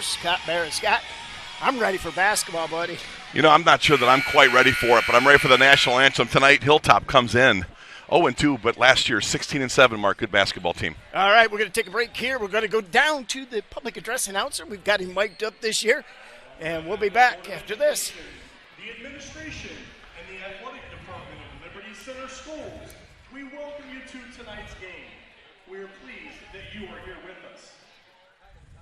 Scott Barrett. Scott, I'm ready for basketball, buddy. You know, I'm not sure that I'm quite ready for it, but I'm ready for the national anthem tonight. Hilltop comes in 0-2, but last year's 16-7 mark. Good basketball team. All right, we're going to take a break here. We're going to go down to the public address announcer. We've got him mic'd up this year, and we'll be back after this. The administration and the athletic department of Liberty Center Schools, we welcome you to tonight's game. We are pleased that you are here with us.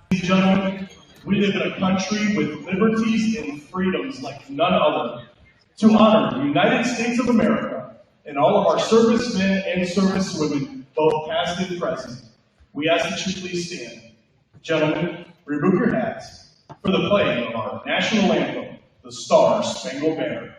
Ladies and gentlemen, we live in a country with liberties and freedoms like none other. To honor the United States of America and all of our servicemen and servicewomen, both past and present, we ask that you please stand. Gentlemen, remove your hats for the playing of our national anthem, the Star-Spangled Banner.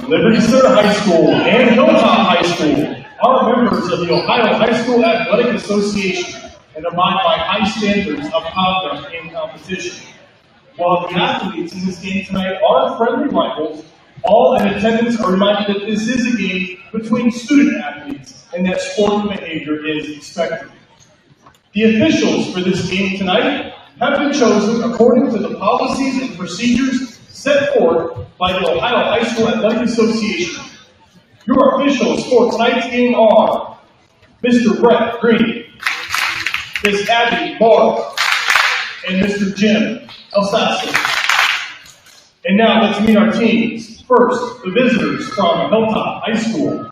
Liberty Center High School and Hilltop High School are members of the Ohio High School Athletic Association and abide by high standards of conduct and competition. While the athletes in this game tonight are friendly rivals, all in attendance are reminded that this is a game between student athletes and that sporting behavior is expected. The officials for this game tonight have been chosen according to the policies and procedures set forth by the Ohio High School Athletic Association. Your officials for tonight's game are Mr. Brett Green, Ms. Abby Barr, and Mr. Jim Elsasso. And now let's meet our teams. First, the visitors from Hilltop High School.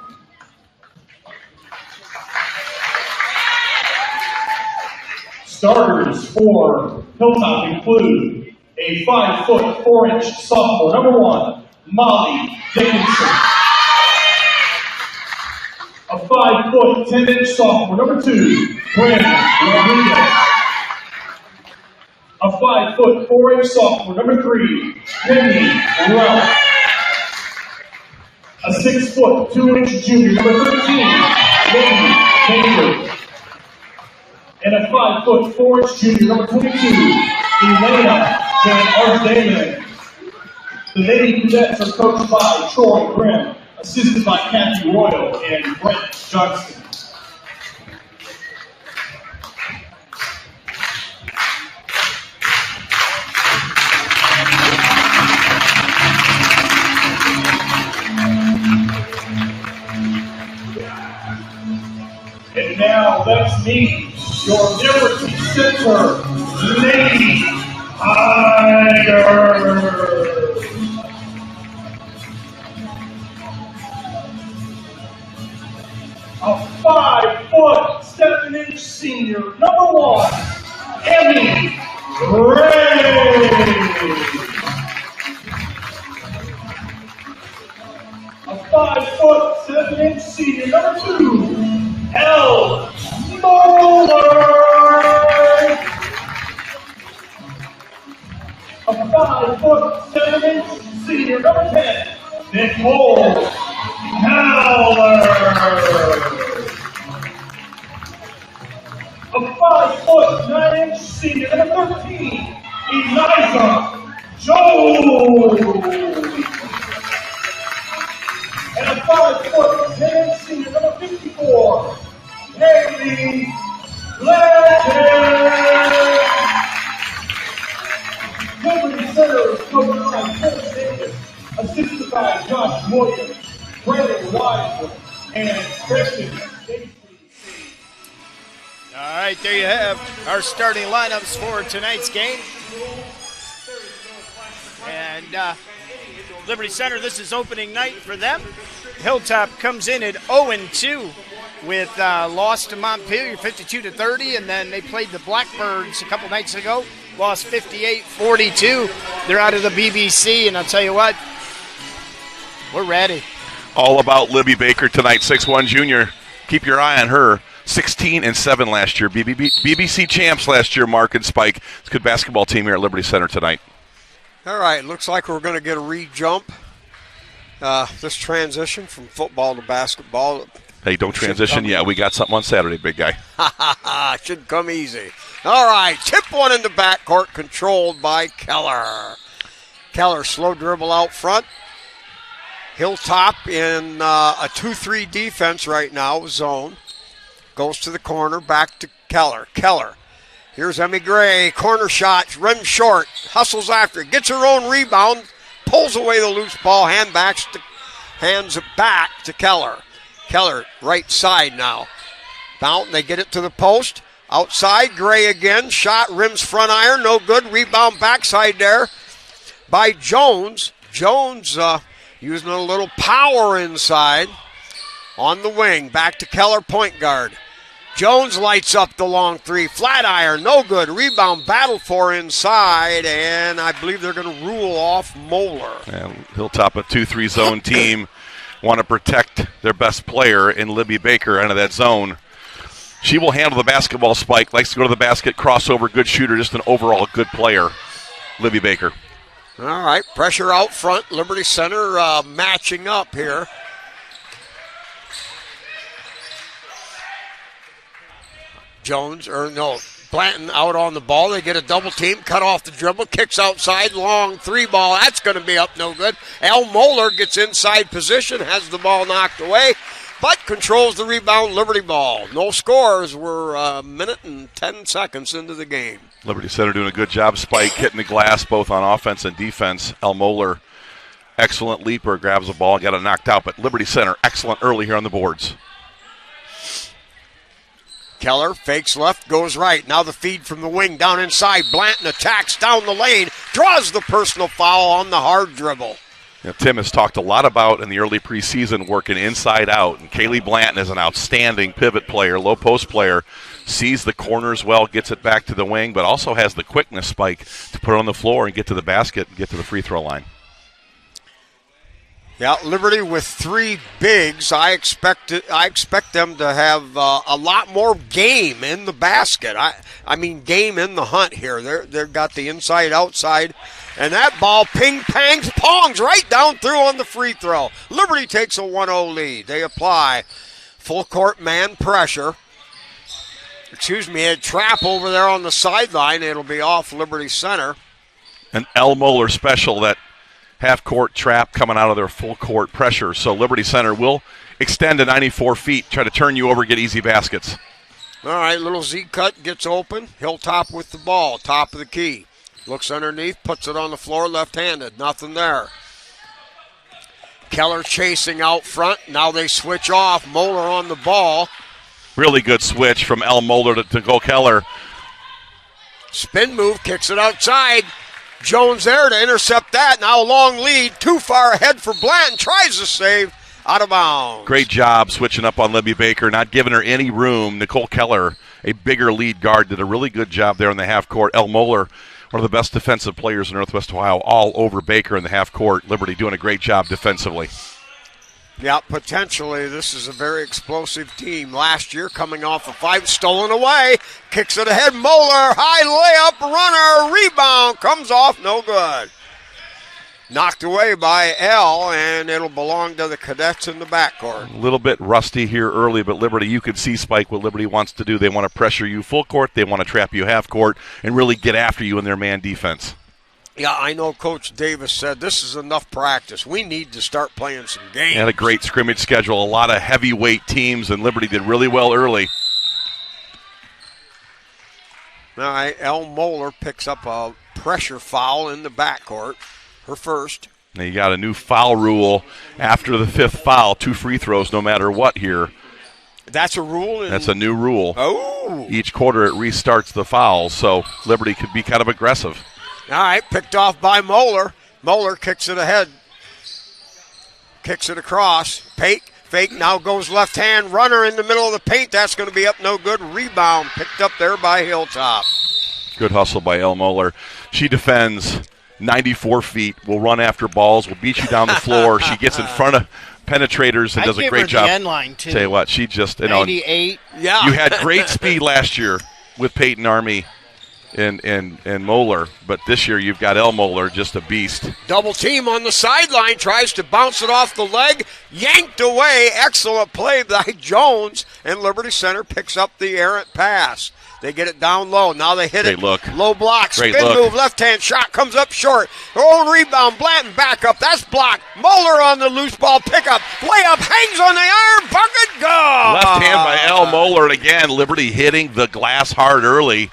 Starters for Hilltop include a 5' 4" sophomore, number 1, Molly Dickinson. A 5' 10" sophomore, number 2, Brandon Rodriguez. A 5' 4" sophomore, number 3, Penny Ralph. A 6' 2" junior, number 13, Lady Taylor. And a 5' 4" junior, number 22, Elena Van Arsdalen. The Lady Cadets are coached by Troy Grimm, assisted by Kathy Royal and Brett Johnston. And now let's meet your Liberty Center Lady Tigers. A 5' 7" senior, number 1, Emmy Ray. A 5' 7" senior, number 2, Elle Moeller. A 5' 7" senior, number 10, Nicole Howler. A 5' 9" senior, number 13, Eliza Jones. And a 5' 10" senior, number 54, Hey Liberty Legends! Liberty Center is coached by Coach Davis, assisted by Josh Williams, Brandon Wiseman, and Christian Stacy. All right, there you have our starting lineups for tonight's game. And Liberty Center, this is opening night for them. Hilltop comes in at 0-2 with loss to Montpelier 52-30, and then they played the Blackbirds a couple nights ago, lost 58-42. They're out of the BBC, and I'll tell you what, we're ready. All about Libby Baker tonight, 6'1 junior. Keep your eye on her. 16-7 last year. BBC champs last year, Mark and Spike. It's a good basketball team here at Liberty Center tonight. All right, looks like we're going to get a re-jump. This transition from football to basketball. Hey, don't transition yet. We got something on Saturday, big guy. Should come easy. All right, tip one in the backcourt, controlled by Keller. Keller, slow dribble out front. Hilltop in a 2-3 defense right now, zone. Goes to the corner, back to Keller. Keller. Here's Emmy Gray. Corner shot, rim short. Hustles after it. Gets her own rebound. Pulls away the loose ball. Hands it back to Keller. Keller, right side now. Bounce, they get it to the post. Outside, Gray again. Shot, rims front iron. No good. Rebound backside there by Jones. Jones using a little power inside. On the wing. Back to Keller, point guard. Jones lights up the long three. Flat iron, no good. Rebound, battle for inside, and I believe they're going to rule off Moeller. And Hilltop, a 2-3 zone team, want to protect their best player in Libby Baker out of that zone. She will handle the basketball, Spike. Likes to go to the basket, crossover, good shooter, just an overall good player, Libby Baker. All right, pressure out front. Liberty Center matching up here. Blanton out on the ball. They get a double team, cut off the dribble, kicks outside, long three ball. That's going to be up no good. Al Moeller gets inside position, has the ball knocked away, but controls the rebound. Liberty ball. No scores. We're a minute and 10 seconds into the game. Liberty Center doing a good job, Spike, hitting the glass both on offense and defense. Al Moeller, excellent leaper, grabs the ball, got it knocked out, but Liberty Center, excellent early here on the boards. Keller fakes left, goes right. Now the feed from the wing down inside. Blanton attacks down the lane, draws the personal foul on the hard dribble. You know, Tim has talked a lot about in the early preseason working inside out, and Kaylee Blanton is an outstanding pivot player, low post player, sees the corners well, gets it back to the wing, but also has the quickness, Spike, to put it on the floor and get to the basket and get to the free throw line. Yeah, Liberty with three bigs. I expect them to have a lot more game in the basket. I mean game in the hunt here. They've got the inside, outside, and that ball ping-pangs, pongs right down through on the free throw. Liberty takes a 1-0 lead. They apply full court man pressure. A trap over there on the sideline. It'll be off Liberty Center. An Al Moeller special, that half-court trap coming out of their full-court pressure. So Liberty Center will extend to 94 feet, try to turn you over, get easy baskets. All right, little Z-cut gets open. Hilltop with the ball, top of the key. Looks underneath, puts it on the floor, left-handed. Nothing there. Keller chasing out front. Now they switch off. Moeller on the ball. Really good switch from Al Moeller to go Keller. Spin move, kicks it outside. Jones there to intercept that. Now a long lead, too far ahead for Blanton. Tries to save, out of bounds. Great job switching up on Libby Baker, not giving her any room. Nicole Keller, a bigger lead guard, did a really good job there in the half court. El Moeller, one of the best defensive players in Northwest Ohio, all over Baker in the half court. Liberty doing a great job defensively. Yeah, potentially this is a very explosive team. Last year coming off a 5, stolen away, kicks it ahead, Moeller, high layup, runner, rebound, comes off, no good. Knocked away by L, and it'll belong to the Cadets in the backcourt. A little bit rusty here early, but Liberty, you could see, Spike, what Liberty wants to do. They want to pressure you full court, they want to trap you half court, and really get after you in their man defense. Yeah, I know Coach Davis said this is enough practice. We need to start playing some games. And a great scrimmage schedule. A lot of heavyweight teams, and Liberty did really well early. All right, Elle Moeller picks up a pressure foul in the backcourt, her first. Now you got a new foul rule after the 5th foul, 2 free throws no matter what here. That's a rule? That's a new rule. Oh. Each quarter it restarts the fouls, so Liberty could be kind of aggressive. All right, picked off by Moeller. Moeller kicks it ahead. Kicks it across. Fake now goes left hand. Runner in the middle of the paint. That's going to be up no good. Rebound picked up there by Hilltop. Good hustle by Elle Moeller. She defends 94 feet, will run after balls, will beat you down the floor. She gets in front of penetrators and does a great job. The end line too. Tell you what, she just 98. Yeah. You had great speed last year with Peyton Army and Moeller, but this year you've got Elle Moeller, just a beast. Double team on the sideline, tries to bounce it off the leg, yanked away. Excellent play by Jones, and Liberty Center picks up the errant pass. They get it down low. Now they hit it. Look. Low block. Great Spin look. move. Left-hand shot comes up short. Her own rebound. Blanton back up. That's blocked. Moeller on the loose ball pickup. Layup hangs on the iron. Bucket go. Left hand by Elle Moeller, and again, Liberty hitting the glass hard early.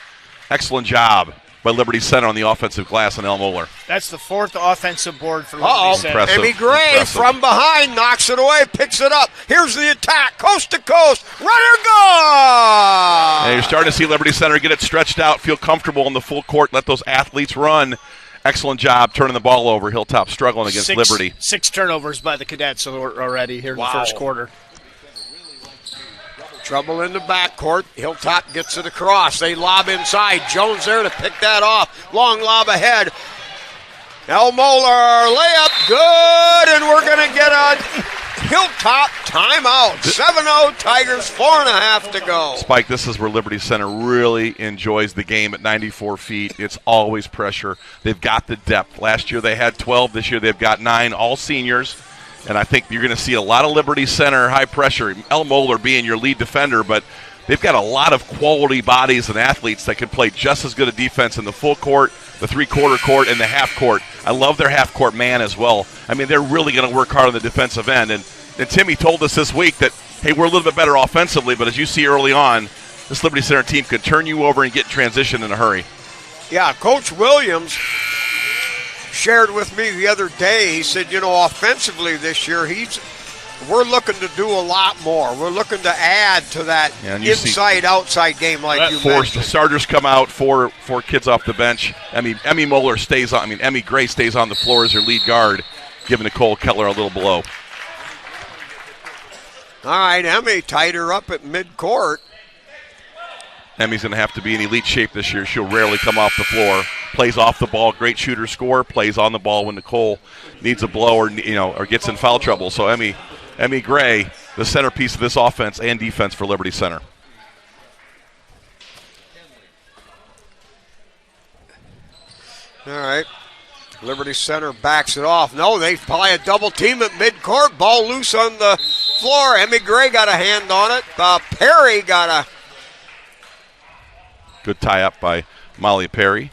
Excellent job by Liberty Center on the offensive glass and Elle Moeller. That's the 4th offensive board for Liberty Center. Impressive. Emmy Gray Impressive. from behind knocks it away, picks it up. Here's the attack, coast to coast. Runner go! And you're starting to see Liberty Center get it stretched out, feel comfortable in the full court, let those athletes run. Excellent job turning the ball over. Hilltop struggling against Liberty. 6 turnovers by the Cadets already here in the first quarter. Trouble in the backcourt. Hilltop gets it across. They lob inside. Jones there to pick that off. Long lob ahead. Elle Moeller, layup good, and we're going to get a Hilltop timeout. 7-0 Tigers, 4.5 to go. Spike, this is where Liberty Center really enjoys the game at 94 feet. It's always pressure. They've got the depth. Last year they had 12. This year they've got 9, all seniors. And I think you're going to see a lot of Liberty Center high pressure. Elle Moeller being your lead defender, but they've got a lot of quality bodies and athletes that can play just as good a defense in the full court, the 3/4 court, and the half court. I love their half court man as well. I mean, they're really going to work hard on the defensive end. And Timmy told us this week that, hey, we're a little bit better offensively, but as you see early on, this Liberty Center team can turn you over and get in transition in a hurry. Yeah, Coach Williams shared with me the other day. He said, offensively this year, we're looking to do a lot more. We're looking to add to that inside-outside game like you mentioned. Starters come out, four kids off the bench. Emmy Gray stays on the floor as her lead guard, giving Nicole Keller a little blow. All right, Emmy tied her up at midcourt. Emmy's going to have to be in elite shape this year. She'll rarely come off the floor. Plays off the ball, great shooter, scorer. Plays on the ball when Nicole needs a blow or gets in foul trouble. So Emmy Gray, the centerpiece of this offense and defense for Liberty Center. All right. Liberty Center backs it off. No, they probably a double team at midcourt. Ball loose on the floor. Emmy Gray got a hand on it. Perry got a... Good tie-up by Molly Perry.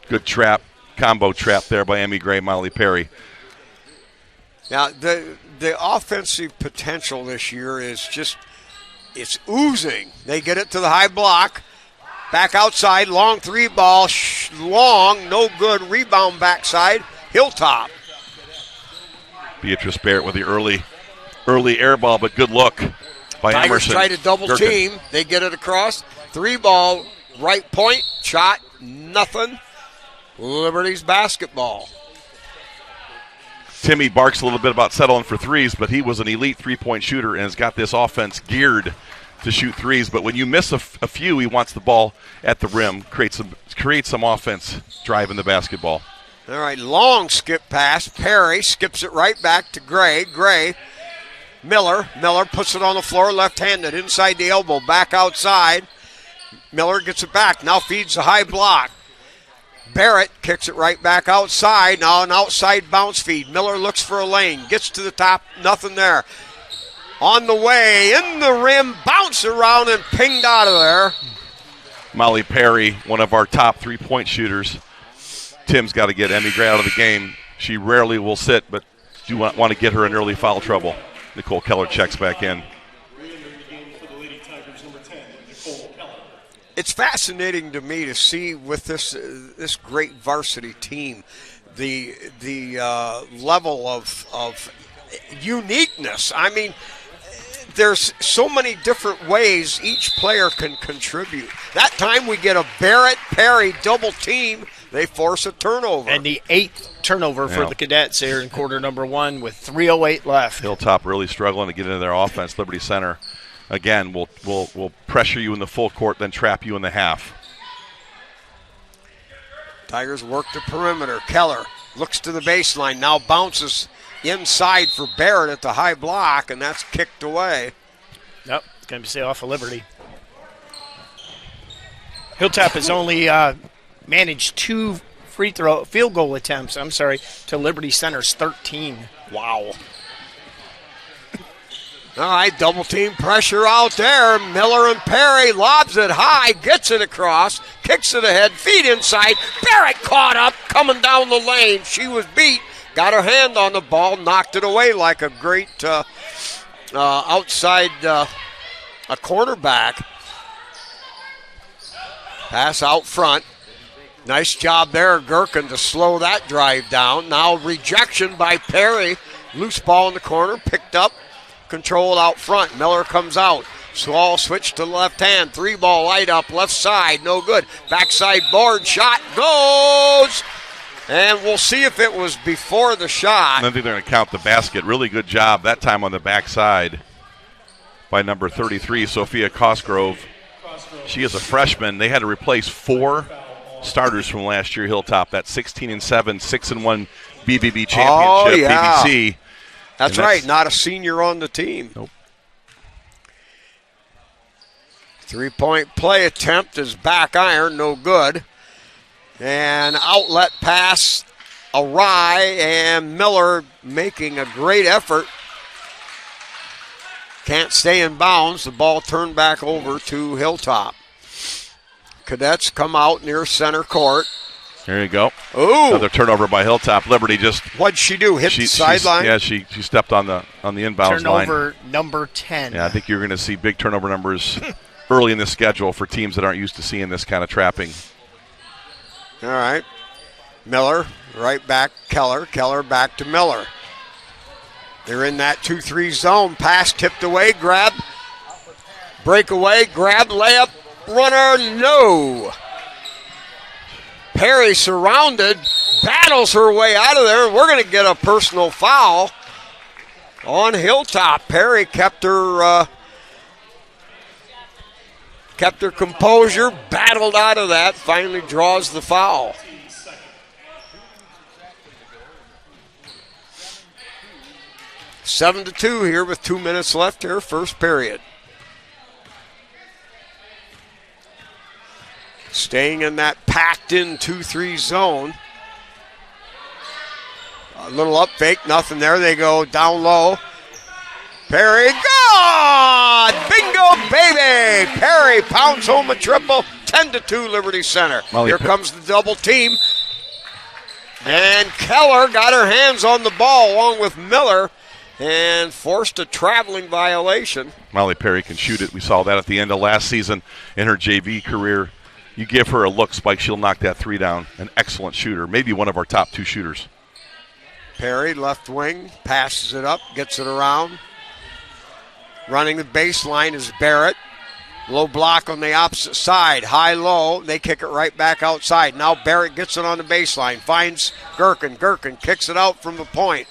Good combo trap there by Emmy Gray, Molly Perry. Now, the offensive potential this year is it's oozing. They get it to the high block. Back outside, long 3 ball, long, no good. Rebound backside, Hilltop. Beatrice Barrett with the early air ball, but good look by Tigers Emerson. Try to double Gherkin. team. They get it across. 3 ball, right point, shot, nothing. Liberty's basketball. Timmy barks a little bit about settling for threes, but he was an elite three-point shooter and has got this offense geared to shoot threes. But when you miss a few, he wants the ball at the rim, create some offense driving the basketball. All right, long skip pass. Perry skips it right back to Gray. Miller puts it on the floor, left-handed, inside the elbow, back outside. Miller gets it back, now feeds the high block. Barrett kicks it right back outside. Now an outside bounce feed. Miller looks for a lane. Gets to the top. Nothing there. On the way. In the rim. Bounce around and pinged out of there. Molly Perry, one of our top three-point shooters. Tim's got to get Emmy Gray out of the game. She rarely will sit, but you want to get her in early foul trouble. Nicole Keller checks back in. It's fascinating to me to see with this great varsity team the level of uniqueness. I mean, there's so many different ways each player can contribute. That time we get a Barrett-Perry double team. They force a turnover. And the 8th turnover for the Cadets here in quarter number 1 with 3:08 left. Hilltop really struggling to get into their offense. Liberty Center, again, will pressure you in the full court, then trap you in the half. Tigers work the perimeter. Keller looks to the baseline, now bounces inside for Barrett at the high block, and that's kicked away. Nope, it's going to be off of Liberty. Hilltop has only managed 2 field goal attempts, to Liberty Center's 13. Wow. All right, double team pressure out there. Miller and Perry lobs it high, gets it across, kicks it ahead, feet inside. Barrett caught up, coming down the lane. She was beat, got her hand on the ball, knocked it away like a great outside a cornerback. Pass out front. Nice job there, Gherkin, to slow that drive down. Now rejection by Perry. Loose ball in the corner, picked up. Controlled out front. Miller comes out. Swall switch to the left hand. 3-ball light up left side. No good. Backside board shot goes. And we'll see if it was before the shot. I think they're going to count the basket. Really good job that time on the backside by number 33, Sophia Cosgrove. She is a freshman. They had to replace 4 starters from last year, Hilltop. That 16-7, 6-1 BBB championship, BBC. That's right, not a senior on the team. Nope. 3-point play attempt is back iron, no good. And outlet pass awry, and Miller making a great effort. Can't stay in bounds. The ball turned back over to Hilltop. Cadets come out near center court. There you go. Ooh. Another turnover by Hilltop. Liberty just. What'd she do? Hit the sideline? She stepped on the inbounds line. Turnover number 10. Yeah, I think you're going to see big turnover numbers early in the schedule for teams that aren't used to seeing this kind of trapping. All right. Miller, right back, Keller. Keller back to Miller. They're in that 2-3 zone. Pass tipped away, grab. Breakaway, grab, layup, runner, no. Perry surrounded, battles her way out of there, and we're going to get a personal foul on Hilltop. Perry kept her composure, battled out of that, finally draws the foul. Seven to 2 here with 2 minutes left here, first period. Staying in that packed-in 2-3 zone. A little up fake, nothing there. They go down low. Perry, God! Bingo, baby! Perry pounds home a triple. 10-2 Liberty Center. Here comes the double team. And Keller got her hands on the ball along with Miller and forced a traveling violation. Molly Perry can shoot it. We saw that at the end of last season in her JV career. You give her a look, Spike, she'll knock that 3 down. An excellent shooter, maybe one of our top 2 shooters. Perry, left wing, passes it up, gets it around. Running the baseline is Barrett. Low block on the opposite side, high-low. They kick it right back outside. Now Barrett gets it on the baseline, finds Gherkin. Gherkin kicks it out from the point.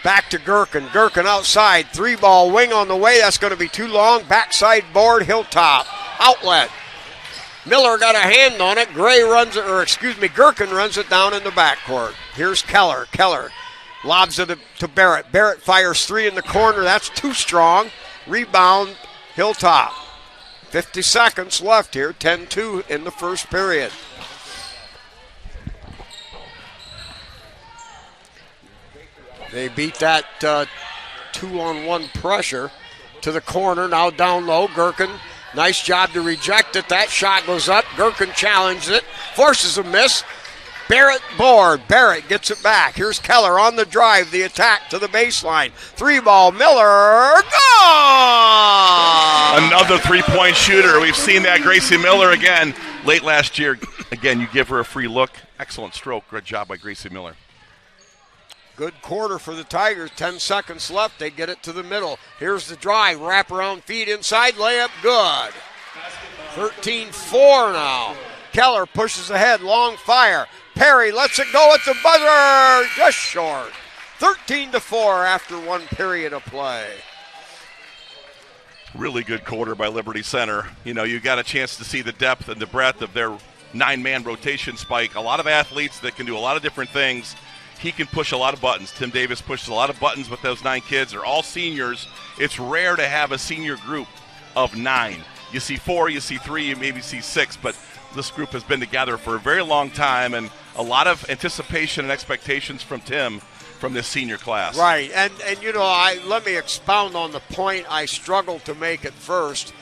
Back to Gherkin. Gherkin outside, 3-ball wing on the way. That's going to be too long. Backside board, Hilltop. Outlet. Miller got a hand on it. Gherkin runs it down in the backcourt. Here's Keller. Keller lobs it to Barrett. Barrett fires 3 in the corner. That's too strong. Rebound, Hilltop. 50 seconds left here. 10-2 in the first period. They beat that 2-on-1 pressure to the corner. Now down low, Gherkin. Nice job to reject it. That shot goes up. Gherkin challenges it. Forces a miss. Barrett board. Barrett gets it back. Here's Keller on the drive, the attack to the baseline. 3-ball, Miller, gone! Another three-point shooter. We've seen that. Gracie Miller again late last year. Again, you give her a free look. Excellent stroke. Good job by Gracie Miller. Good quarter for the Tigers. 10 seconds left. They get it to the middle. Here's the drive. Wrap around feet inside. Layup good. 13-4 now. Keller pushes ahead. Long fire. Perry lets it go at the buzzer. Just short. 13-4 after one period of play. Really good quarter by Liberty Center. You know, you got a chance to see the depth and the breadth of their 9-man rotation spike. A lot of athletes that can do a lot of different things. He can push a lot of buttons. Tim Davis pushes a lot of buttons with those 9 kids. They're all seniors. It's rare to have a senior group of 9. You see 4, you see 3, you maybe see 6, but this group has been together for a very long time, and a lot of anticipation and expectations from Tim from this senior class. Right, and you know, let me expound on the point I struggled to make at first.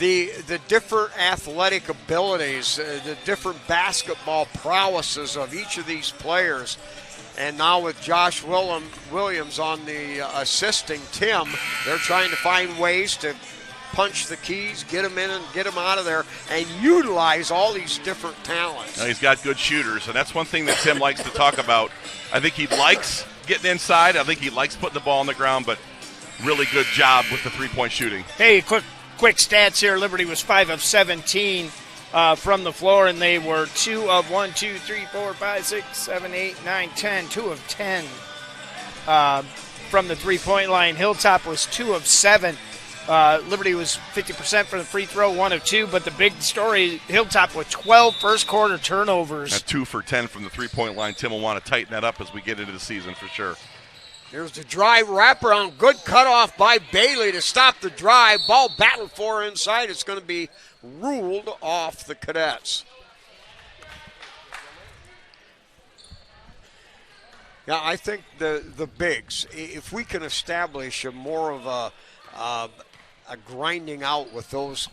The different athletic abilities, the different basketball prowesses of each of these players. And now with Josh Williams on the assisting Tim, they're trying to find ways to punch the keys, get them in and get them out of there, and utilize all these different talents. Now, he's got good shooters, and that's one thing that Tim likes to talk about. I think he likes getting inside. I think he likes putting the ball on the ground, but really good job with the three-point shooting. Hey, quick stats here. Liberty was 5 of 17 from the floor, and they were 2 of 1, 2, 3, 4, 5, 6, 7, 8, 9, 10, 2 of 10 from the three-point line. Hilltop was 2 of 7. Liberty was 50% from the free throw, 1 of 2, but the big story, Hilltop with 12 first-quarter turnovers. At 2 for 10 from the three-point line. Tim will want to tighten that up as we get into the season for sure. Here's the drive wraparound. Good cutoff by Bailey to stop the drive. Ball battled for inside. It's going to be ruled off the Cadets. Yeah, I think the bigs, if we can establish a more of a grinding out with those,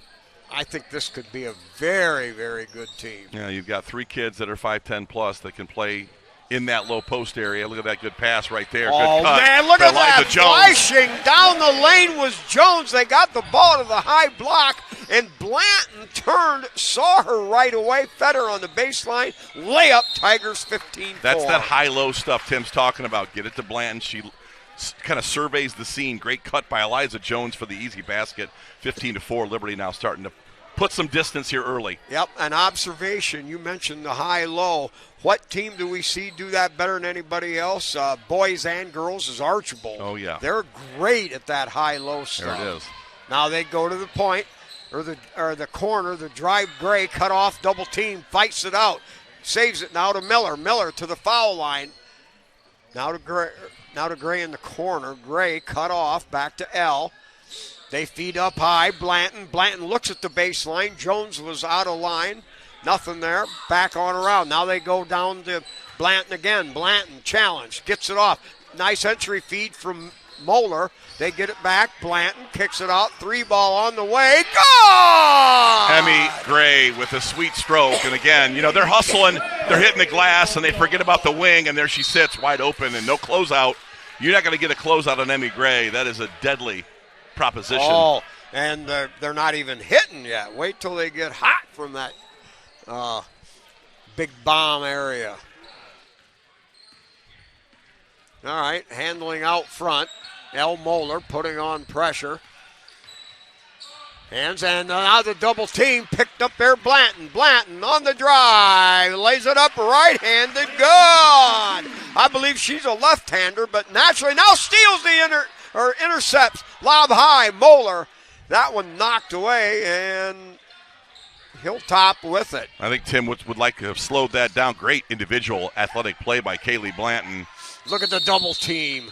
I think this could be a very, very good team. Yeah, you've got 3 kids that are 5'10 plus that can play in that low post area. Look at that good pass right there. Oh, good cut. man, look at Elijah that. Jones. Flashing down the lane was Jones. They got the ball to the high block, and Blanton turned, saw her right away, fed her on the baseline. Layup, Tigers 15-4. That's that high-low stuff Tim's talking about. Get it to Blanton. She kind of surveys the scene. Great cut by Elijah Jones for the easy basket. 15-4. Liberty now starting to put some distance here early. Yep, an observation. You mentioned the high-low. What team do we see do that better than anybody else? Boys and girls is Archibald. Oh, yeah. They're great at that high-low stuff. There it is. Now they go to the point, or the corner, the drive. Gray, cut off, double team, fights it out. Saves it now to Miller. Miller to the foul line. Now to Gray in the corner. Gray cut off, back to L. They feed up high. Blanton looks at the baseline. Jones was out of line. Nothing there. Back on around. Now they go down to Blanton again. Blanton challenge. Gets it off. Nice entry feed from Moeller. They get it back. Blanton kicks it out. 3-ball on the way. Gone! Emmy Gray with a sweet stroke. And again, you know, they're hustling. They're hitting the glass, and they forget about the wing, and there she sits wide open and no closeout. You're not going to get a closeout on Emmy Gray. That is a deadly proposition. Oh, and they're not even hitting yet. Wait till they get hot from that big bomb area. All right, handling out front. El Moeller putting on pressure. Hands, and now the double team picked up there. Blanton on the drive. Lays it up right-handed. Good. I believe she's a left-hander, but naturally now steals the intercepts. Lob high. Moeller. That one knocked away, and Hilltop with it. I think Tim would like to have slowed that down. Great individual athletic play by Kaylee Blanton. Look at the double team.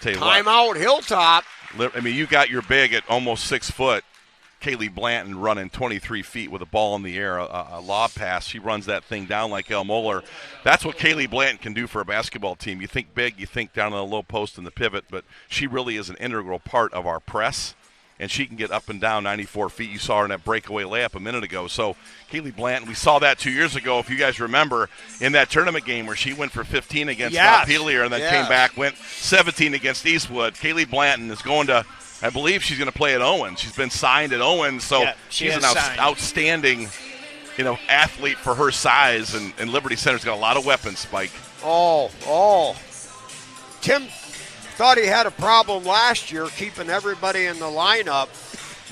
Timeout, Hilltop. I mean, you got your big at almost 6 foot. Kaylee Blanton running 23 feet with a ball in the air, a lob pass. She runs that thing down like El Moeller. That's what Kaylee Blanton can do for a basketball team. You think big, you think down on the low post and the pivot, but she really is an integral part of our press and she can get up and down 94 feet. You saw her in that breakaway layup a minute ago. So Kaylee Blanton, we saw that 2 years ago, if you guys remember, in that tournament game where she went for 15 against Montpelier and then came back, went 17 against Eastwood. Kaylee Blanton is going to, I believe she's going to play at Owens. She's been signed at Owens, so she's an outstanding athlete for her size, and Liberty Center's got a lot of weapons, Spike. Tim thought he had a problem last year keeping everybody in the lineup.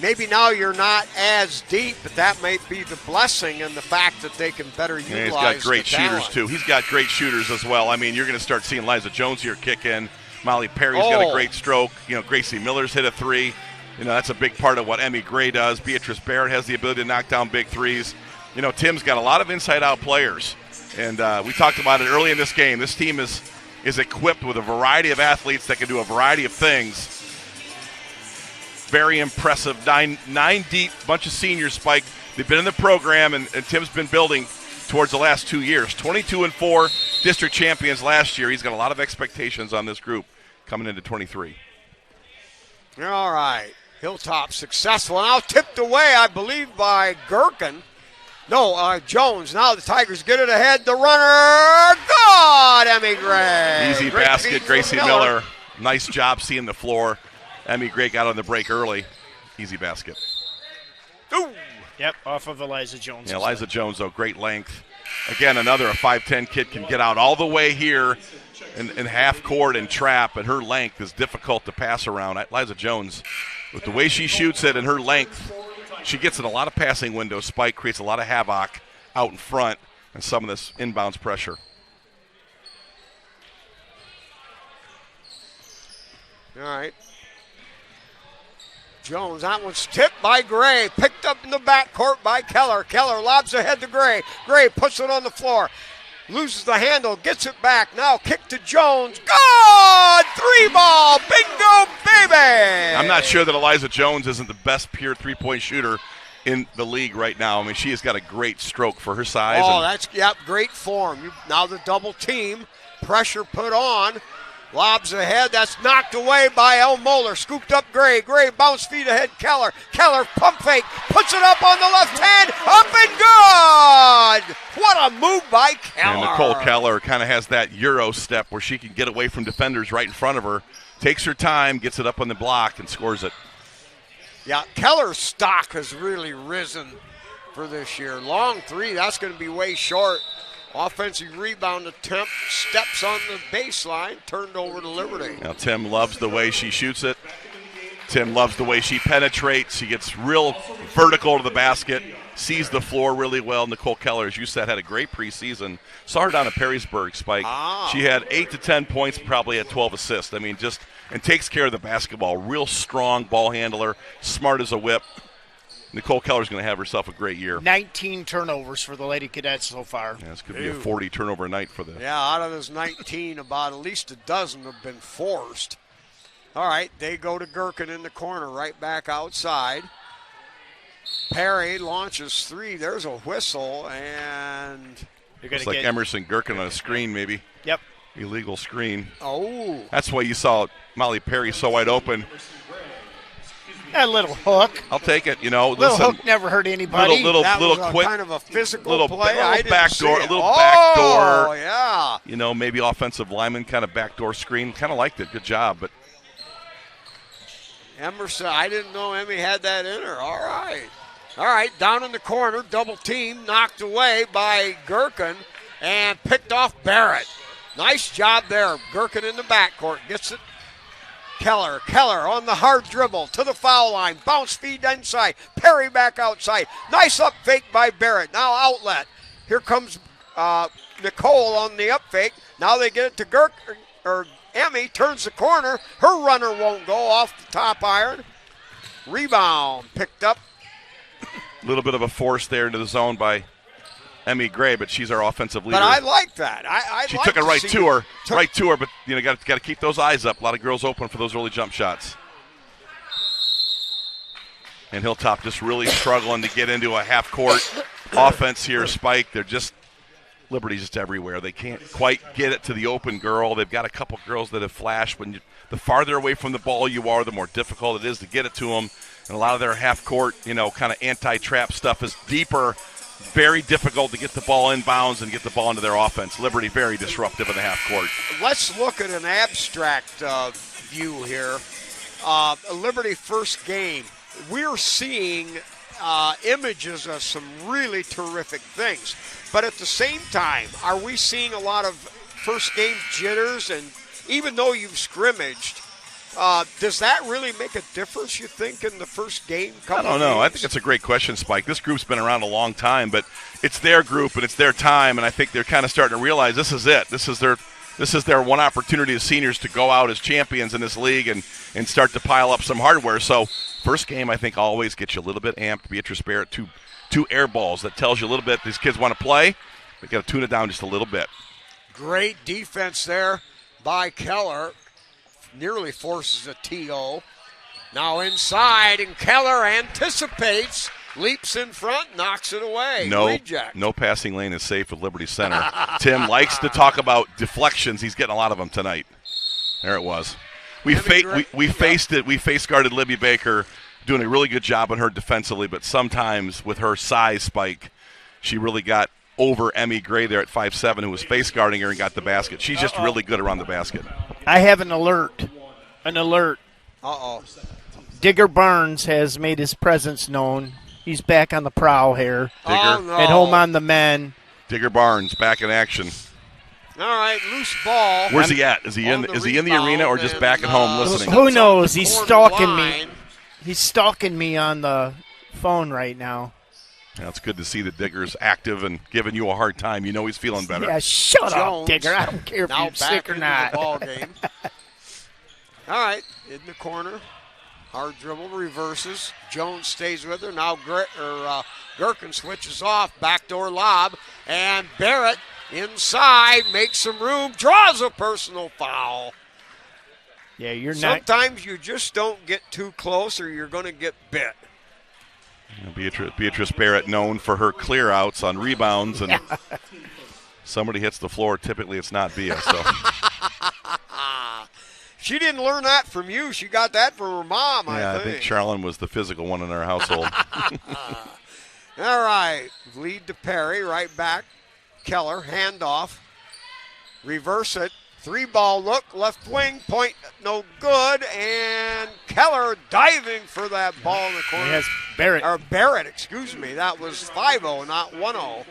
Maybe now you're not as deep, but that might be the blessing and the fact that they can better utilize he's got great the shooters, talent. too. He's got great shooters as well. I mean, you're going to start seeing Liza Jones here kick in. Molly Perry's got a great stroke. Gracie Miller's hit a three. That's a big part of what Emmy Gray does. Beatrice Barrett has the ability to knock down big threes. Tim's got a lot of inside-out players. And we talked about it early in this game. This team is equipped with a variety of athletes that can do a variety of things. Very impressive. Nine deep, bunch of seniors, Spike. They've been in the program, and Tim's been building towards the last 2 years. 22-4 district champions last year. He's got a lot of expectations on this group coming into 23. All right. Hilltop successful. Now tipped away, I believe, by Gherkin. No, Jones. Now the Tigers get it ahead. The runner. Good, Emmy Gray. Easy Great basket, Gracie Miller. Nice job seeing the floor. Emmy Gray got on the break early. Easy basket. Ooh. Yep, off of Eliza Jones. Yeah, Eliza Jones, though, great length. Again, a 5'10 kid can get out all the way here in half court and trap, and her length is difficult to pass around. Eliza Jones, with the way she shoots it and her length, she gets in a lot of passing windows. Spike creates a lot of havoc out in front and some of this inbounds pressure. All right. Jones, that one's tipped by Gray. Picked up in the backcourt by Keller. Keller lobs ahead to Gray. Gray puts it on the floor. Loses the handle, gets it back. Now kick to Jones. Good! 3-ball. Bingo, baby! I'm not sure that Eliza Jones isn't the best pure three-point shooter in the league right now. I mean, she has got a great stroke for her size. Great form. Now the double team. Pressure put on. Lobs ahead. That's knocked away by El Moeller. Scooped up Gray. Gray bounce feet ahead. Keller. Keller pump fake. Puts it up on the left hand. Up and good. What a move by Keller. And Nicole Keller kind of has that Euro step where she can get away from defenders right in front of her. Takes her time, gets it up on the block, and scores it. Yeah, Keller's stock has really risen for this year. Long three. That's going to be way short. Offensive rebound attempt, steps on the baseline, turned over to Liberty. Now Tim loves the way she shoots it. Tim loves the way she penetrates. She gets real vertical to the basket, sees the floor really well. Nicole Keller, as you said, had a great preseason. Saw her down at Perrysburg, Spike. She had 8 to 10 points, probably had 12 assists. I mean, and takes care of the basketball. Real strong ball handler, smart as a whip. Nicole Keller's going to have herself a great year. 19 turnovers for the Lady Cadets so far. Yeah, this could be a 40 turnover night for them. Yeah, out of those 19, about at least a dozen have been forced. All right, they go to Gherkin in the corner, right back outside. Perry launches three. There's a whistle, and it's like Emerson Gherkin on a screen, maybe. Yep. Illegal screen. Oh. That's why you saw Molly Perry so wide open. A little hook. I'll take it. Little hook never hurt anybody. Little quick, kind of a physical play. Little backdoor. Oh, yeah. Maybe offensive lineman kind of backdoor screen. Kind of liked it. Good job. But Emerson, I didn't know Emmy had that in her. All right. Down in the corner, double team, knocked away by Gherkin and picked off Barrett. Nice job there. Gherkin in the backcourt gets it. Keller on the hard dribble to the foul line. Bounce feed inside. Perry back outside. Nice up fake by Barrett. Now outlet. Here comes Nicole on the up fake. Now they get it to Gherkin, or Emmy turns the corner. Her runner won't go off the top iron. Rebound picked up. A little bit of a force there into the zone by Emmy Gray, but she's our offensive leader. But I like that. She took it right to her, but got to keep those eyes up. A lot of girls open for those early jump shots. And Hilltop just really struggling to get into a half-court offense here, Spike. They're just Liberty's just everywhere. They can't quite get it to the open girl. They've got a couple girls that have flashed. The farther away from the ball you are, the more difficult it is to get it to them. And a lot of their half-court, kind of anti-trap stuff is deeper. Very difficult to get the ball inbounds and get the ball into their offense. Liberty very disruptive in the half-court. Let's look at an abstract view here. Liberty first game. We're seeing images of some really terrific things. But at the same time, are we seeing a lot of first game jitters? And even though you've scrimmaged, does that really make a difference, you think, in the first game? I don't know. I think it's a great question, Spike. This group's been around a long time, but it's their group and it's their time, and I think they're kind of starting to realize this is it. This is their one opportunity as seniors to go out as champions in this league and start to pile up some hardware. So first game, I think, always gets you a little bit amped. Beatrice Barrett, two air balls. That tells you a little bit these kids want to play. They got to tune it down just a little bit. Great defense there by Keller. Nearly forces a TO. Now inside, and Keller anticipates, leaps in front, knocks it away. Reject. No passing lane is safe with Liberty Center. Tim likes to talk about deflections. He's getting a lot of them tonight. There it was. We face guarded Libby Baker, doing a really good job on her defensively, but sometimes with her size, Spike, she really got over Emmy Gray there at 5'7", who was face guarding her and got the basket. She's just really good around the basket. I have an alert. Uh-oh. Digger Barnes has made his presence known. He's back on the prowl here. Digger. Oh, no. At home on the men. Digger Barnes back in action. All right, loose ball. Where's he at? Is he in the arena or just back at home listening? Who knows? He's stalking line. me. He's stalking me on the phone right now. Yeah, it's good to see the Digger's active and giving you a hard time. You know he's feeling better. Yeah, shut Jones, up, Digger. I don't care if now you're sick or back not. into the ball game. All right, in the corner. Hard dribble, reverses. Jones stays with her. Now Gherkin switches off. Backdoor lob. And Barrett inside, makes some room, draws a personal foul. Yeah, you're not. Sometimes you just don't get too close or you're going to get bit. Beatrice Barrett known for her clear outs on rebounds, and somebody hits the floor. Typically, it's not Bia. So she didn't learn that from you. She got that from her mom, I think Charlene was the physical one in our household. All right, lead to Perry, right back. Keller, handoff. Reverse it. 3-ball look, left wing, point no good, and Keller diving for that ball in the corner. Yes, Barrett. Or Barrett, excuse me. That was 5-0, not 1-0.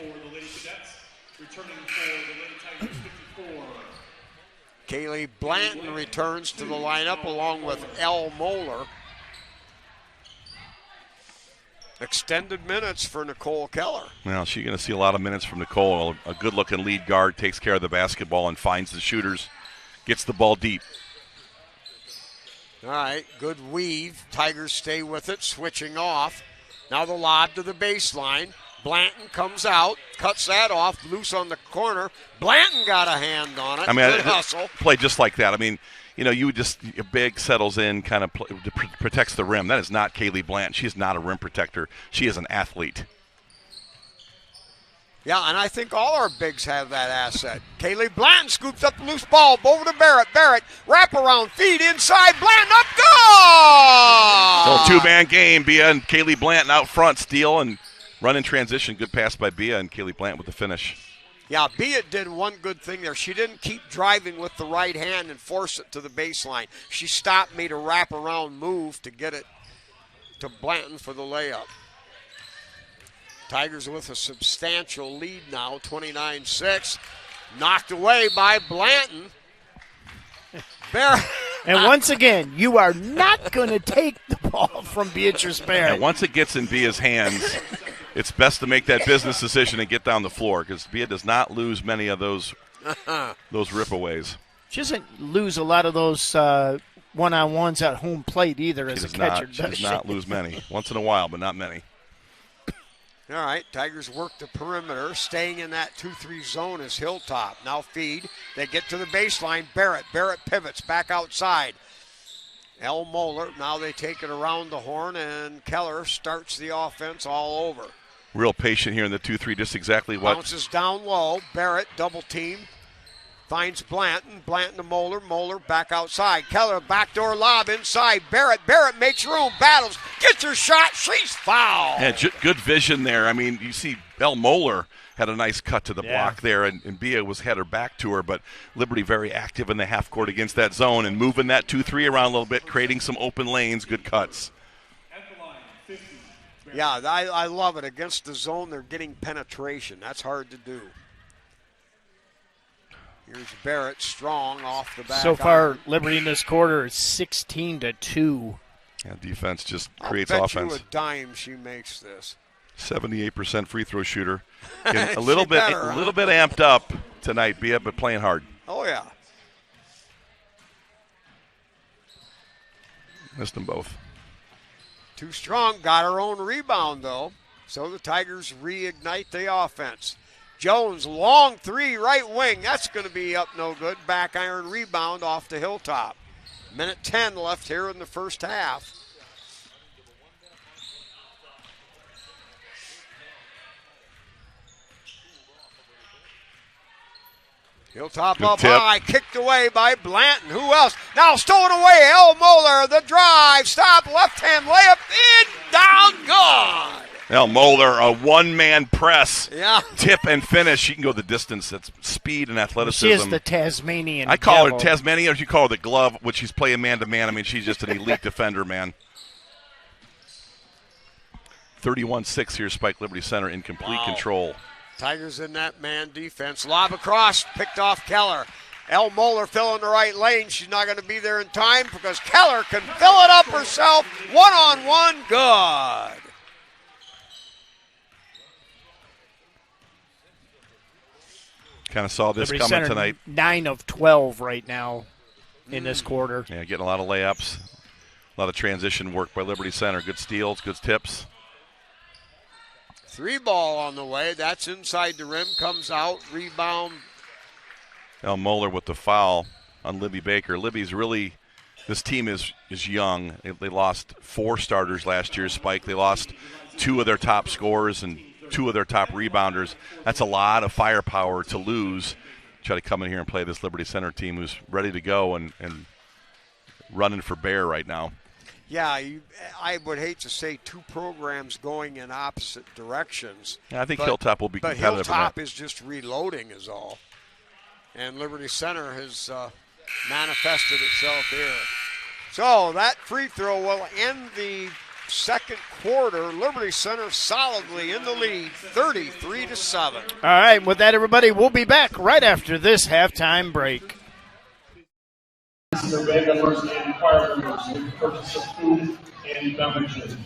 Kaylee Blanton returns to the lineup along with Elle Moeller. Extended minutes for Nicole Keller. Well, she's going to see a lot of minutes from Nicole. A good-looking lead guard, takes care of the basketball and finds the shooters, gets the ball deep. All right, good weave. Tigers stay with it, switching off. Now the lob to the baseline. Blanton comes out, cuts that off, loose on the corner. Blanton got a hand on it. Good hustle. Play just like that. I mean, you just big settles in, kind of protects the rim. That is not Kaylee Blanton. She's not a rim protector. She is an athlete. Yeah, and I think all our bigs have that asset. Kaylee Blanton scoops up the loose ball over to Barrett. Barrett, wrap around, feed inside. Blanton up, goal! Little two-man game. Bia and Kaylee Blanton out front, steal and run in transition. Good pass by Bia and Kaylee Blanton with the finish. Yeah, Bia did one good thing there. She didn't keep driving with the right hand and force it to the baseline. She stopped, made a wraparound move to get it to Blanton for the layup. Tigers with a substantial lead now, 29-6. Knocked away by Blanton. And once again, you are not going to take the ball from Beatrice Barrett. And once it gets in Bia's hands, it's best to make that business decision and get down the floor because Bia does not lose many of those rip-aways. She doesn't lose a lot of those one-on-ones at home plate either as a catcher. She does not lose many. Once in a while, but not many. All right, Tigers work the perimeter. Staying in that 2-3 zone is Hilltop. Now feed. They get to the baseline. Barrett pivots back outside. Elle Moeller. Now they take it around the horn, and Keller starts the offense all over. Real patient here in the 2-3, just exactly what. Bounces down low. Barrett double team. Finds Blanton. Blanton to Moeller. Moeller back outside. Keller backdoor lob inside. Barrett. Barrett makes room. Battles. Gets her shot. She's fouled. Yeah, good vision there. I mean, you see El Moeller had a nice cut to the block there, and Bia had her back to her, but Liberty very active in the half court against that zone and moving that 2-3 around a little bit, creating some open lanes, good cuts. Yeah, I love it. Against the zone, they're getting penetration. That's hard to do. Here's Barrett strong off the back. So far, Liberty in this quarter is 16-2. Yeah, defense just creates I'll bet offense. you a dime she makes this. 78% free throw shooter. A little bit amped up tonight, Bia, but playing hard. Oh, yeah. Missed them both. Too strong. Got her own rebound, though. So the Tigers reignite the offense. Jones, long three, right wing. That's going to be up no good. Back iron rebound off the Hilltop. Minute 10 left here in the first half. Hilltop Good up tip. high, kicked away by Blanton. Who else? Now stolen away. El Moeller, the drive, stop, left hand layup, in, down, good. El Moeller, a one-man press. Yeah. Tip and finish. She can go the distance. That's speed and athleticism. She is the Tasmanian I call devil. her Tasmania, or you call her the glove, which she's playing man-to-man. I mean, she's just an elite defender, man. 31-6 here, Spike Liberty Center in complete control. Tigers in that man defense. Lob across, picked off Keller. El Moeller filling the right lane. She's not going to be there in time because Keller can fill it up herself. One-on-one, good. Kind of saw this Liberty coming Center, tonight. 9 of 12 right now in this quarter. Yeah, getting a lot of layups, a lot of transition work by Liberty Center. Good steals, good tips. Three ball on the way. That's inside the rim. Comes out. Rebound. El Moeller with the foul on Libby Baker. Libby's really, this team is young. They lost 4 starters last year, Spike. They lost 2 of their top scorers and 2 of their top rebounders. That's a lot of firepower to lose. Try to come in here and play this Liberty Center team who's ready to go and running for bear right now. Yeah, I would hate to say 2 programs going in opposite directions. Yeah, I think Hilltop will be But competitive. Hilltop is just reloading is all. And Liberty Center has manifested itself here. So that free throw will end the second quarter. Liberty Center solidly in the lead, 33-7. All right, with that, everybody, we'll be back right after this halftime break. Their band members and choir members with the purchase of food and beverages.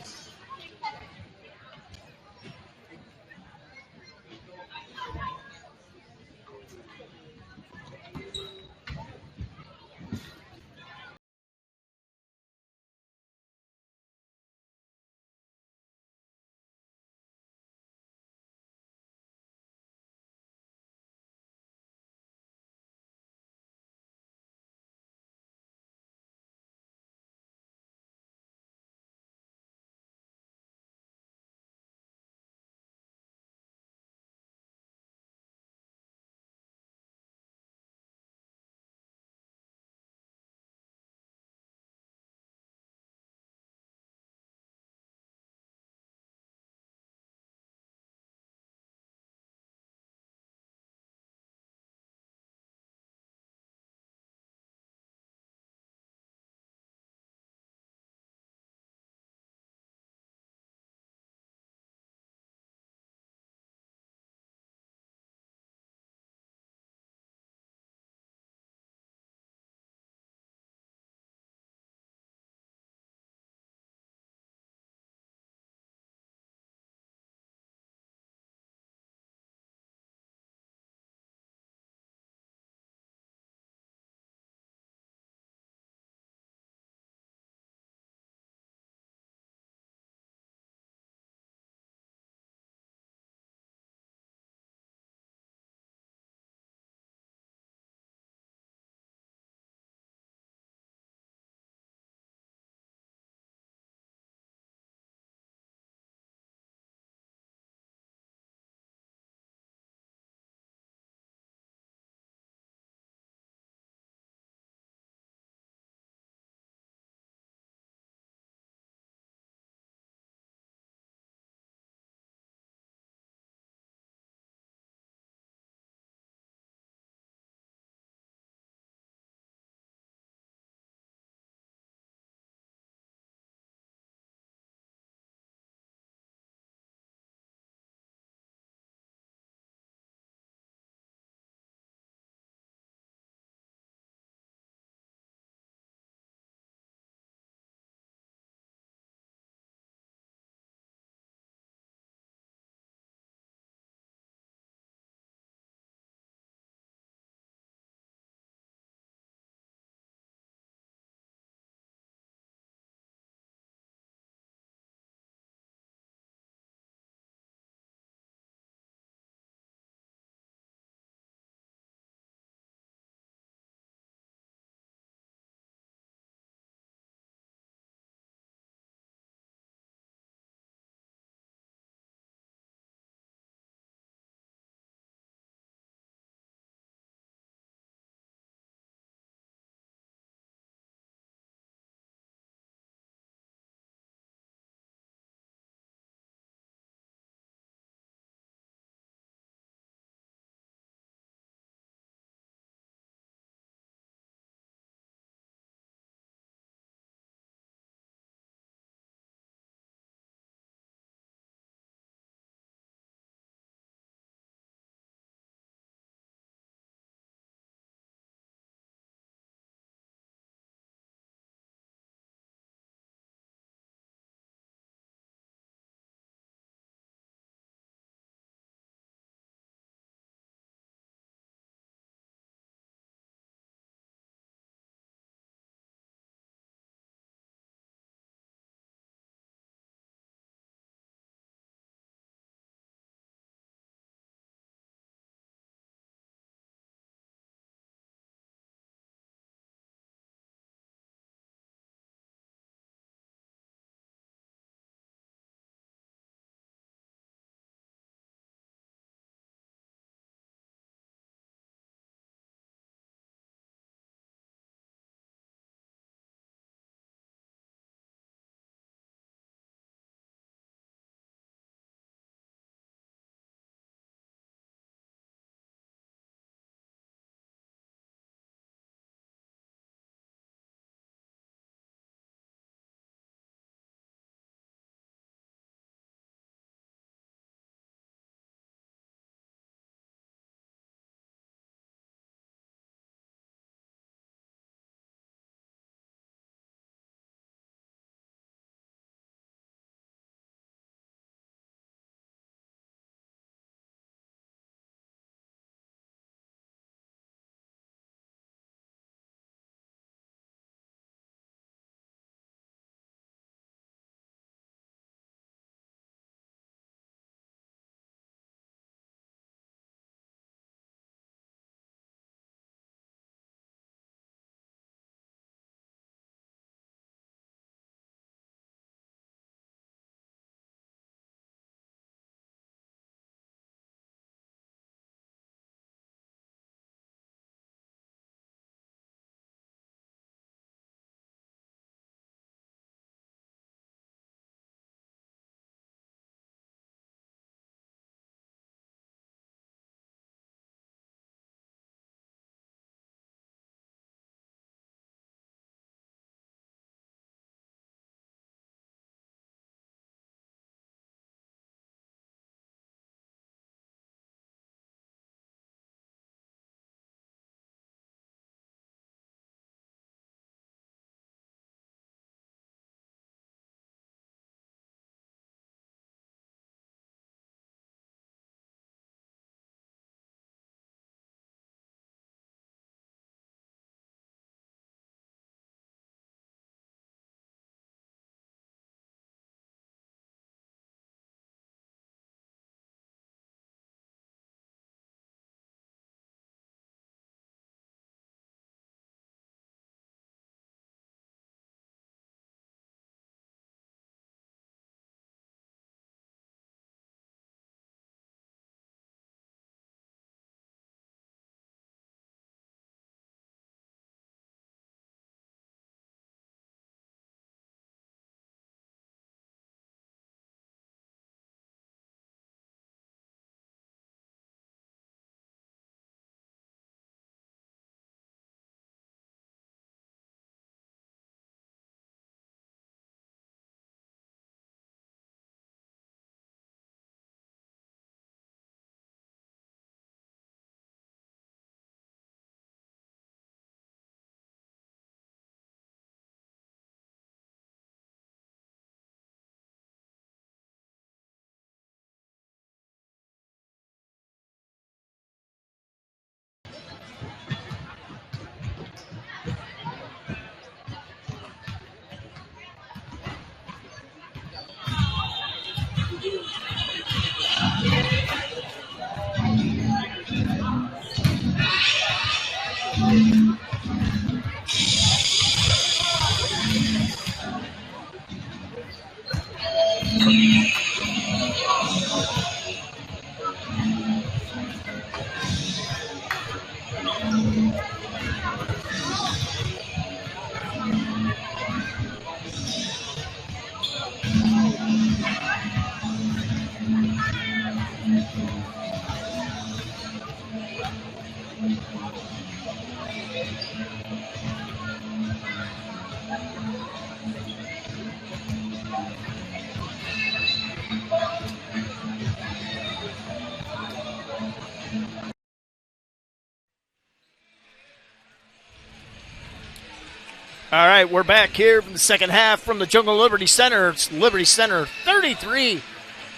All right, we're back here from the second half from the Jungle Liberty Center. It's Liberty Center 33,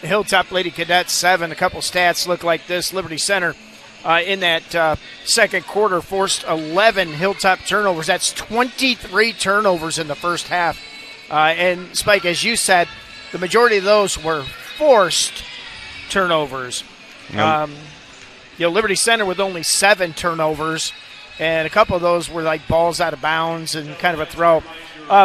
the Hilltop Lady Cadets 7. A couple stats look like this. Liberty Center in that second quarter forced 11 Hilltop turnovers. That's 23 turnovers in the first half. And, Spike, as you said, the majority of those were forced turnovers. Yep. Liberty Center with only 7 turnovers. And a couple of those were like balls out of bounds and kind of a throw.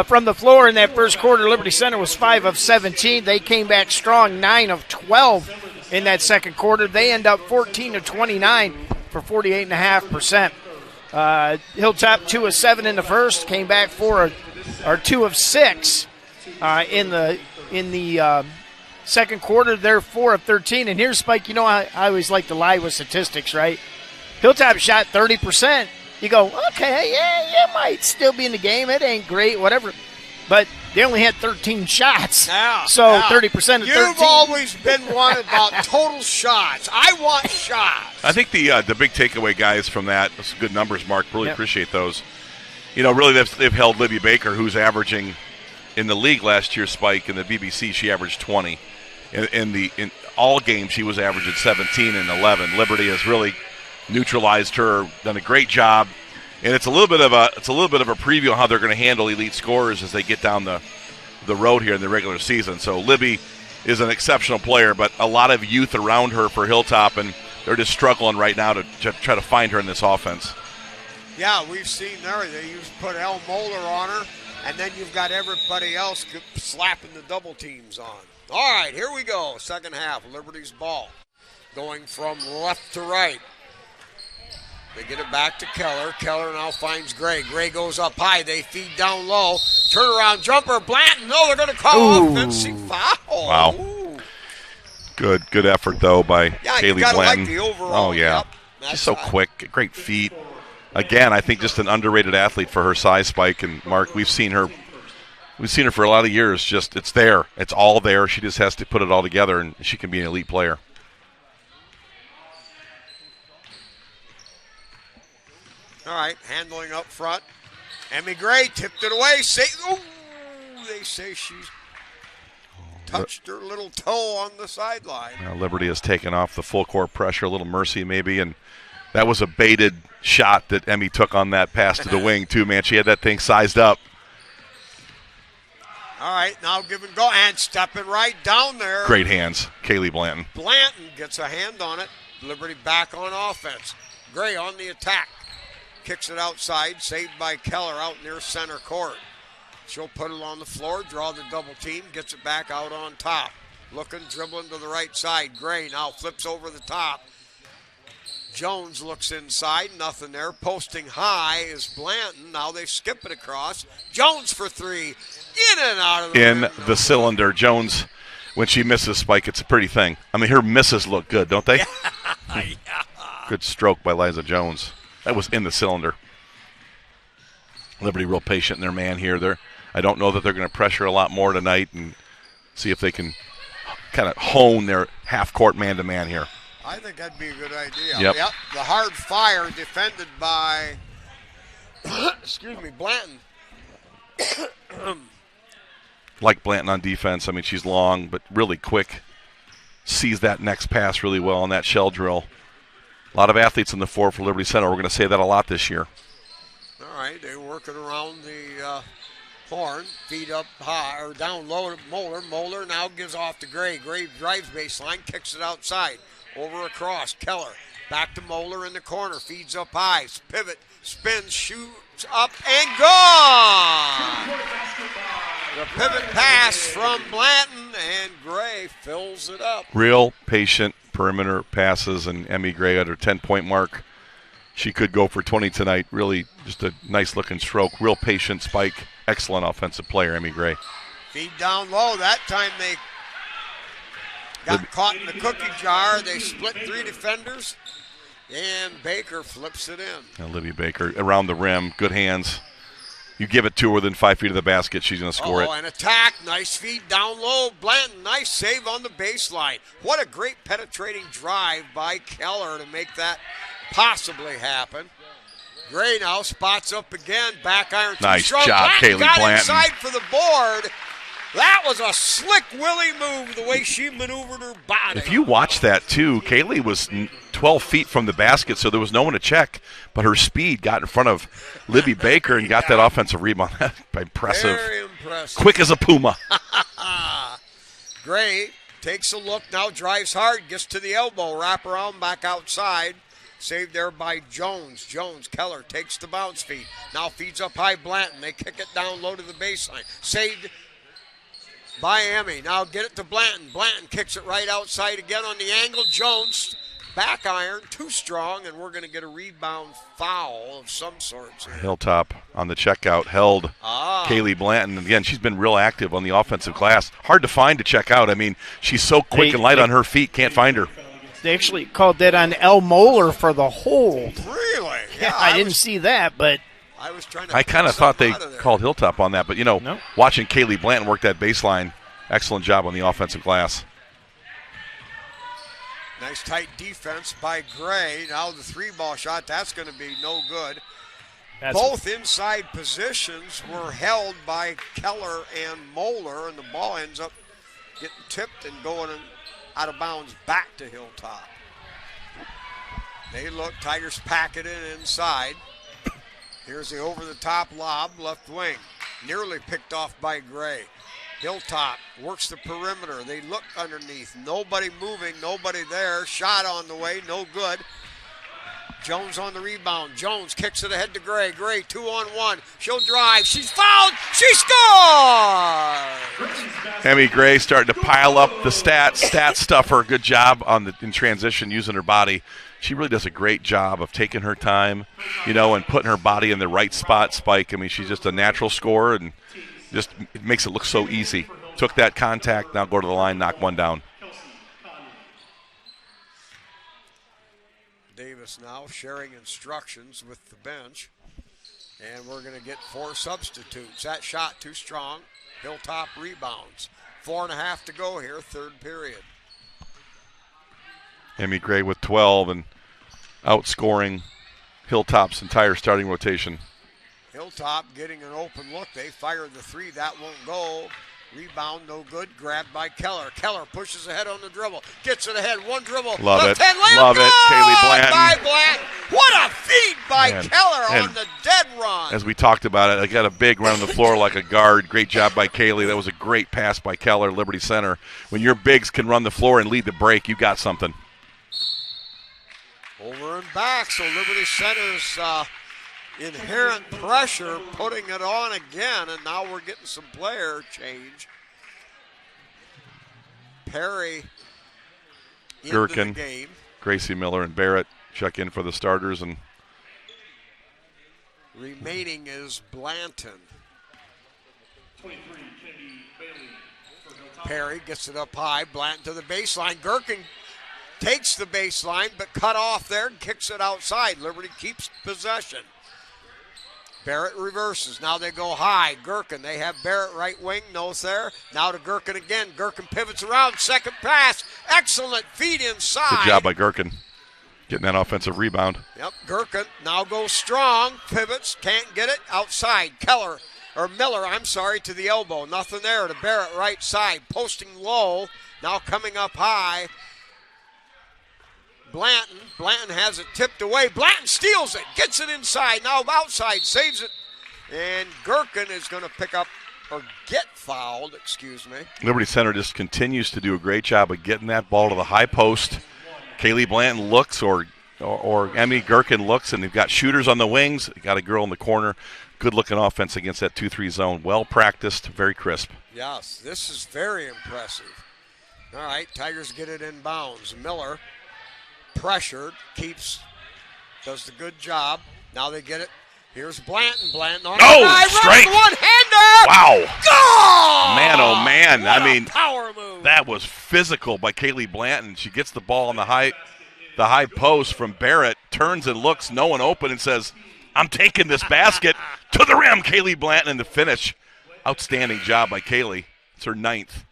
From the floor in that first quarter, Liberty Center was 5 of 17. They came back strong, 9 of 12 in that second quarter. They end up 14 of 29 for 48.5%. Hilltop 2 of 7 in the first, came back 2 of 6 in the second quarter. They're 4 of 13. And here's Spike. I always like to lie with statistics, right? Hilltop shot 30%. You go, okay, yeah, might still be in the game. It ain't great, whatever. But they only had 13 shots. Yeah, so yeah. 30% of 13. You've always been one about total shots. I want shots. I think the big takeaway, guys, from that, those good numbers, Mark, really appreciate those. Really, they've held Libby Baker, who's averaging in the league last year, Spike, in the BBC, she averaged 20. In all games, she was averaging 17 and 11. Liberty has really neutralized her, done a great job, and it's a little bit of a preview on how they're going to handle elite scorers as they get down the road here in the regular season. So Libby is an exceptional player, but a lot of youth around her for Hilltop, and they're just struggling right now to try to find her in this offense. Yeah, we've seen there. They put El Moeller on her, and then you've got everybody else slapping the double teams on. All right, here we go. Second half, Liberty's ball going from left to right. They get it back to Keller. Keller now finds Gray. Gray goes up high. They feed down low. Turnaround jumper. Blanton. No, they're going to call offensive foul. Wow. Ooh. Good effort, though, by Kaylee Blanton. Like the overall. Oh, yeah. Yep. She's so quick. Great feet. Again, I think just an underrated athlete for her size, Spike. And, Mark, we've seen her for a lot of years. Just it's there. It's all there. She just has to put it all together, and she can be an elite player. All right, handling up front. Emmy Gray tipped it away. They say she's touched her little toe on the sideline. Liberty has taken off the full court pressure, a little mercy maybe, and that was a baited shot that Emmy took on that pass to the wing too, man. She had that thing sized up. All right, now give and go, and stepping right down there. Great hands, Kaylee Blanton. Blanton gets a hand on it. Liberty back on offense. Gray on the attack. Kicks it outside, saved by Keller out near center court. She'll put it on the floor, draw the double team, gets it back out on top. Looking, dribbling to the right side. Gray now flips over the top. Jones looks inside, nothing there. Posting high is Blanton. Now they skip it across. Jones for 3. In and out of the rim. The cylinder. Jones, when she misses, Spike, it's a pretty thing. I mean, her misses look good, don't they? Yeah. Good stroke by Liza Jones. That was in the cylinder. Liberty real patient in their man here. I don't know that they're going to pressure a lot more tonight and see if they can kind of hone their half-court man-to-man here. I think that'd be a good idea. Yep. The hard fire defended by, Blanton. Like Blanton on defense. I mean, she's long but really quick. Sees that next pass really well on that shell drill. A lot of athletes in the floor for Liberty Center. We're going to say that a lot this year. All right, they're working around the horn. Feed up high or down low to Moeller. Moeller now gives off to Gray. Gray drives baseline, kicks it outside. Over across. Keller. Back to Moeller in the corner. Feeds up high. Pivot. Spins. Shoots up and gone. The pivot pass from Blanton, and Gray fills it up. Real patient perimeter passes, and Emmy Gray at her 10-point mark. She could go for 20 tonight. Really just a nice-looking stroke. Real patient spike. Excellent offensive player, Emmy Gray. Feed down low. That time they got caught in the cookie jar. They split 3 defenders, and Baker flips it in. Olivia Baker around the rim. Good hands. You give it to her within 5 feet of the basket, she's going to score it. Oh, an attack. Nice feed down low. Blanton, nice save on the baseline. What a great penetrating drive by Keller to make that possibly happen. Gray now spots up again. Back iron. Nice strong. job, Blanton Kaylee got Blanton. inside for the board. That was a slick Willie move, the way she maneuvered her body. If you watch that, too, Kaylee was 12 feet from the basket, so there was no one to check. But her speed got in front of Libby Baker and got that offensive rebound. Impressive. Very impressive. Quick as a puma. Gray takes a look, now drives hard, gets to the elbow, wrap around, back outside. Saved there by Jones. Keller takes the bounce feed. Now feeds up high Blanton. They kick it down low to the baseline. Saved by Emmy. Now get it to Blanton. Blanton kicks it right outside again on the angle. Jones, back iron, too strong, and we're going to get a rebound foul of some sorts here. Hilltop on the checkout held Kaylee Blanton. Again, she's been real active on the offensive glass. Hard to find to check out. I mean, she's so quick and light on her feet. Can't find her. They actually called that on El Moeller for the hold. Really? Yeah, I didn't see that, but I kind of thought they called Hilltop on that. But, watching Kaylee Blanton work that baseline, excellent job on the offensive glass. Nice tight defense by Gray. Now the three-ball shot, that's going to be no good. Both inside positions were held by Keller and Moeller, and the ball ends up getting tipped and going out of bounds back to Hilltop. They look, Tigers pack it in inside. Here's the over-the-top lob, left wing. Nearly picked off by Gray. Hilltop works the perimeter. They look underneath. Nobody moving, nobody there. Shot on the way, no good. Jones on the rebound. Jones kicks it ahead to Gray. Gray 2-on-1. She'll drive. She's fouled. She scores! Emmy Gray starting to pile up the stat stuffer. Good job in transition using her body. She really does a great job of taking her time, and putting her body in the right spot, Spike. I mean, she's just a natural scorer, and just it makes it look so easy. Took that contact, now go to the line, knock one down. Davis now sharing instructions with the bench. And we're going to get 4 substitutes. That shot too strong. Hilltop rebounds. 4.5 to go here, third period. Emmy Gray with 12 and outscoring Hilltop's entire starting rotation. Hilltop getting an open look. They fire the three. That won't go. Rebound, no good. Grabbed by Keller. Keller pushes ahead on the dribble. Gets it ahead. One dribble. Love left it. hand layup. Love it. Kaylee Blanton. By Blanton. What a feed by Keller on the dead run. As we talked about it, I got a big run on the floor like a guard. Great job by Kaylee. That was a great pass by Keller, Liberty Center. When your bigs can run the floor and lead the break, you got something. Over and back. So Liberty Center's inherent pressure, putting it on again, and now we're getting some player change. Perry into Gherkin, the game. Gracie Miller, and Barrett check in for the starters. And remaining is Blanton. Perry gets it up high. Blanton to the baseline. Gherkin takes the baseline, but cut off there and kicks it outside. Liberty keeps possession. Barrett reverses. Now they go high. Gherkin. They have Barrett right wing. Nose there. Now to Gherkin again. Gherkin pivots around. Second pass. Excellent feed inside. good job by Gherkin getting that offensive rebound. Yep. Gherkin now goes strong. Pivots. Can't get it. Outside. Miller, to the elbow. Nothing there to Barrett right side. Posting low. Now coming up high. Blanton has it tipped away. Blanton steals it, gets it inside. Now outside, saves it. And Gherkin is going to get fouled, Liberty Center just continues to do a great job of getting that ball to the high post. Kaylee Blanton looks, or Emmy Gherkin looks, and they've got shooters on the wings. They got a girl in the corner. Good-looking offense against that 2-3 zone. Well-practiced, very crisp. Yes, this is very impressive. All right, Tigers get it in bounds. Miller pressured, does the good job. Now they get it. Here's Blanton. Blanton on the strength. One-hander. Wow. Goal! Man, oh, man. What a power move. That was physical by Kaylee Blanton. She gets the ball on the high post from Barrett, turns and looks, no one open, and says, I'm taking this basket to the rim. Kaylee Blanton in the finish. Outstanding job by Kaylee. It's her 9th.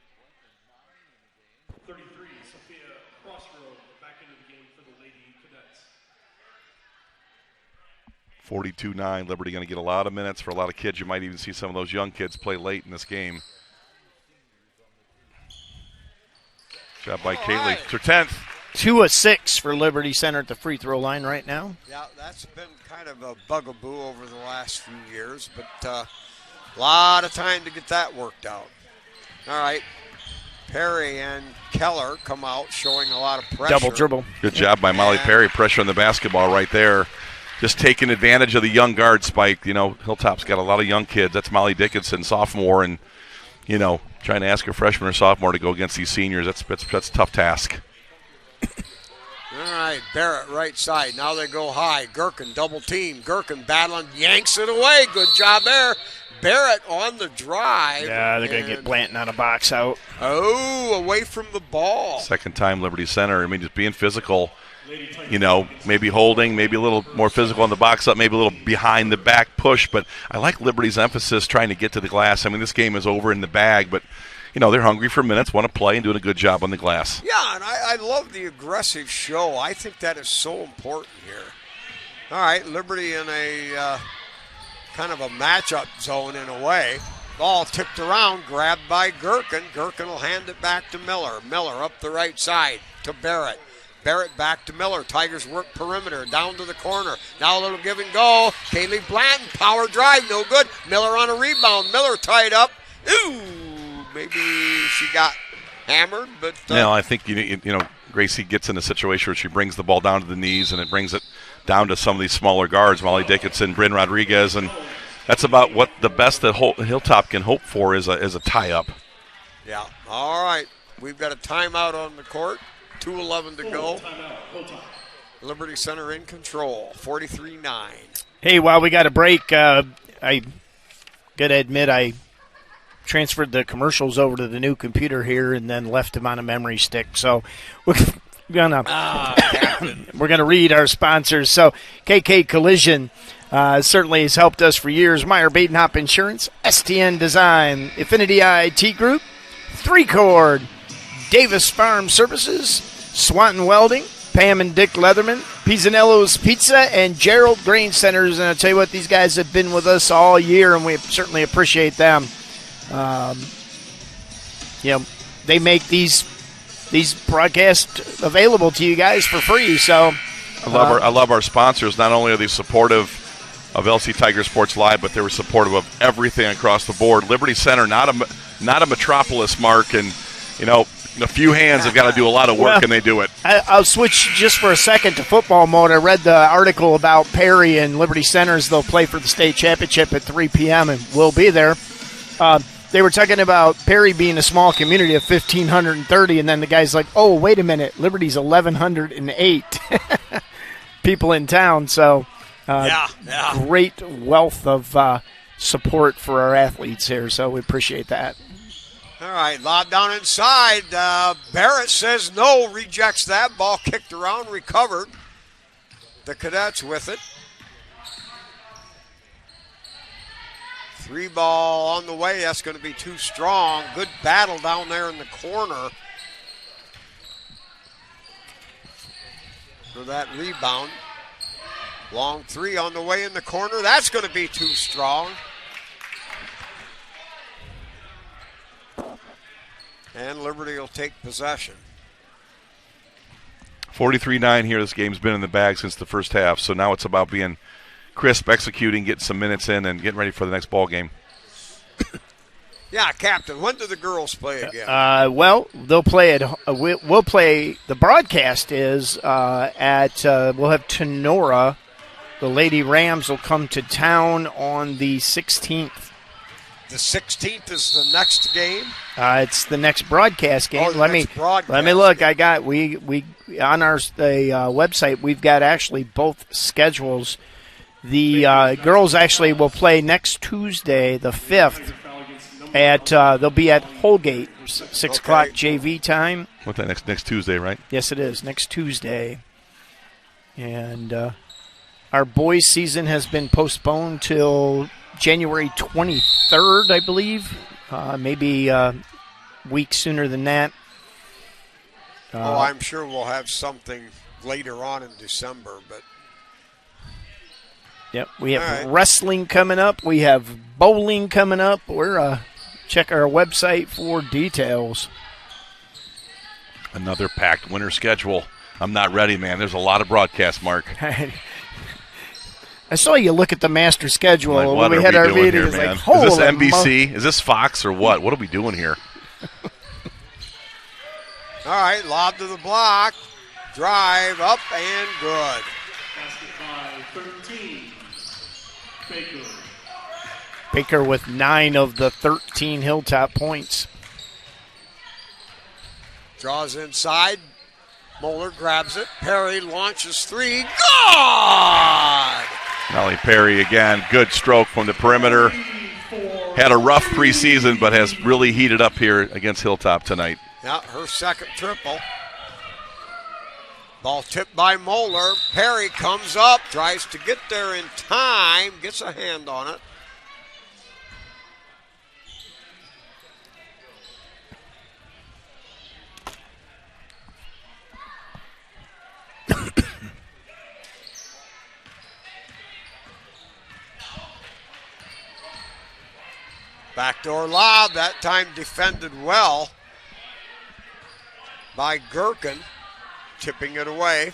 42-9. Liberty going to get a lot of minutes for a lot of kids. You might even see some of those young kids play late in this game. Job by Kaylee. It's her 10th. 2 of 6 for Liberty Center at the free throw line right now. Yeah, that's been kind of a bugaboo over the last few years, but a lot of time to get that worked out. All right. Perry and Keller come out showing a lot of pressure. Double dribble. Good job by Molly Perry. Pressure on the basketball right there. Just taking advantage of the young guard spike. You know, Hilltop's got a lot of young kids. That's Molly Dickinson, sophomore, and, you know, trying to ask a freshman or sophomore to go against these seniors. That's a tough task. All right, Barrett right side. Now they go high. Gherkin double team. Gherkin battling, yanks it away. Good job there. Barrett on the drive. Yeah, they're going to get Blanton out of box out. Oh, away from the ball. Second time Liberty Center. I mean, just being physical, you know, maybe holding, maybe a little more physical on the box up, maybe a little behind the back push. But I like Liberty's emphasis trying to get to the glass. I mean, this game is over in the bag, but, you know, they're hungry for minutes, want to play, and doing a good job on the glass. Yeah, and I love the aggressive show. I think that is so important here. All right, Liberty in a kind of a matchup zone in a way. Ball tipped around, grabbed by Gherkin. Gherkin will hand it back to Miller. Miller up the right side to Barrett. Barrett back to Miller. Tigers work perimeter, down to the corner. Now a little give and go. Kaylee Blanton, power drive, no good. Miller on a rebound. Miller tied up. Ooh, maybe she got hammered, but... I think, you know, Gracie gets in a situation where she brings the ball down to the knees, and it brings it down to some of these smaller guards, Molly Dickinson, Bryn Rodriguez, and that's about what the best that Hilltop can hope for is a tie-up. Yeah. All right. We've got a timeout on the court. 2:11 to go. Liberty Center in control. 43-9. Hey, while we got a break, I got to admit I transferred the commercials over to the new computer here and then left them on a memory stick. So we're gonna read our sponsors. So KK Collision certainly has helped us for years. Meyer Badenhop Insurance, STN Design, Affinity IT Group, 3Chord, Davis Farm Services, Swanton Welding, Pam and Dick Leatherman, Pisanello's Pizza, and Gerald Grain Centers. And I'll tell you what, these guys have been with us all year, and we certainly appreciate them. They make these broadcasts available to you guys for free. So I love our sponsors. Not only are they supportive of LC Tiger Sports Live, but they were supportive of everything across the board. Liberty Center, not a metropolis, Mark, and you know, a few hands have got to do a lot of work, and they do it. I'll switch just for a second to football mode. I read the article about Perry and Liberty Centers. They'll play for the state championship at 3 p.m. and we'll be there. They were talking about Perry being a small community of 1,530, and then the guy's like, oh, wait a minute, Liberty's 1,108 people in town. So great wealth of support for our athletes here, so we appreciate that. All right, lob down inside. Barrett says no, rejects that. Ball kicked around, recovered. The Cadets with it. 3 ball on the way. That's going to be too strong. Good battle down there in the corner for that rebound. Long 3 on the way in the corner. That's going to be too strong. And Liberty will take possession. 43-9 here. This game's been in the bag since the first half, so now it's about being crisp, executing, getting some minutes in, and getting ready for the next ball game. Yeah, Captain, when do the girls play again? Well, they'll play at we'll play. The broadcast is at we'll have Tenora. The Lady Rams will come to town on the 16th. The 16th is the next game. It's the next broadcast game. Let me look. I got we on our website. We've got actually both schedules. The girls actually will play next Tuesday, the 5th. They'll be at Holgate, 6 o'clock JV time. What's that, next Tuesday, right? Yes, it is, next Tuesday. And our boys' season has been postponed till January 23rd, I believe. Maybe a week sooner than that. I'm sure we'll have something later on in December, but Yep, we have All right. wrestling coming up. We have bowling coming up. We're check our website for details. Another packed winter schedule. I'm not ready, man. There's a lot of broadcasts, Mark. I saw you look at the master schedule Like, when what we are had we our doing meeting. here, It's man? like, Is holy this NBC? Is this Fox or what? What are we doing here? All right, lob to the block. Drive up and good. Basket by 13. Baker. Baker with 9 of the 13 Hilltop points. Draws inside. Moeller grabs it. Perry launches 3. Good! Molly Perry again. Good stroke from the perimeter. Had a rough preseason, but has really heated up here against Hilltop tonight. Yeah, her second triple. Ball tipped by Moeller. Perry comes up, tries to get there in time, gets a hand on it. Backdoor lob, that time defended well by Gherkin, tipping it away.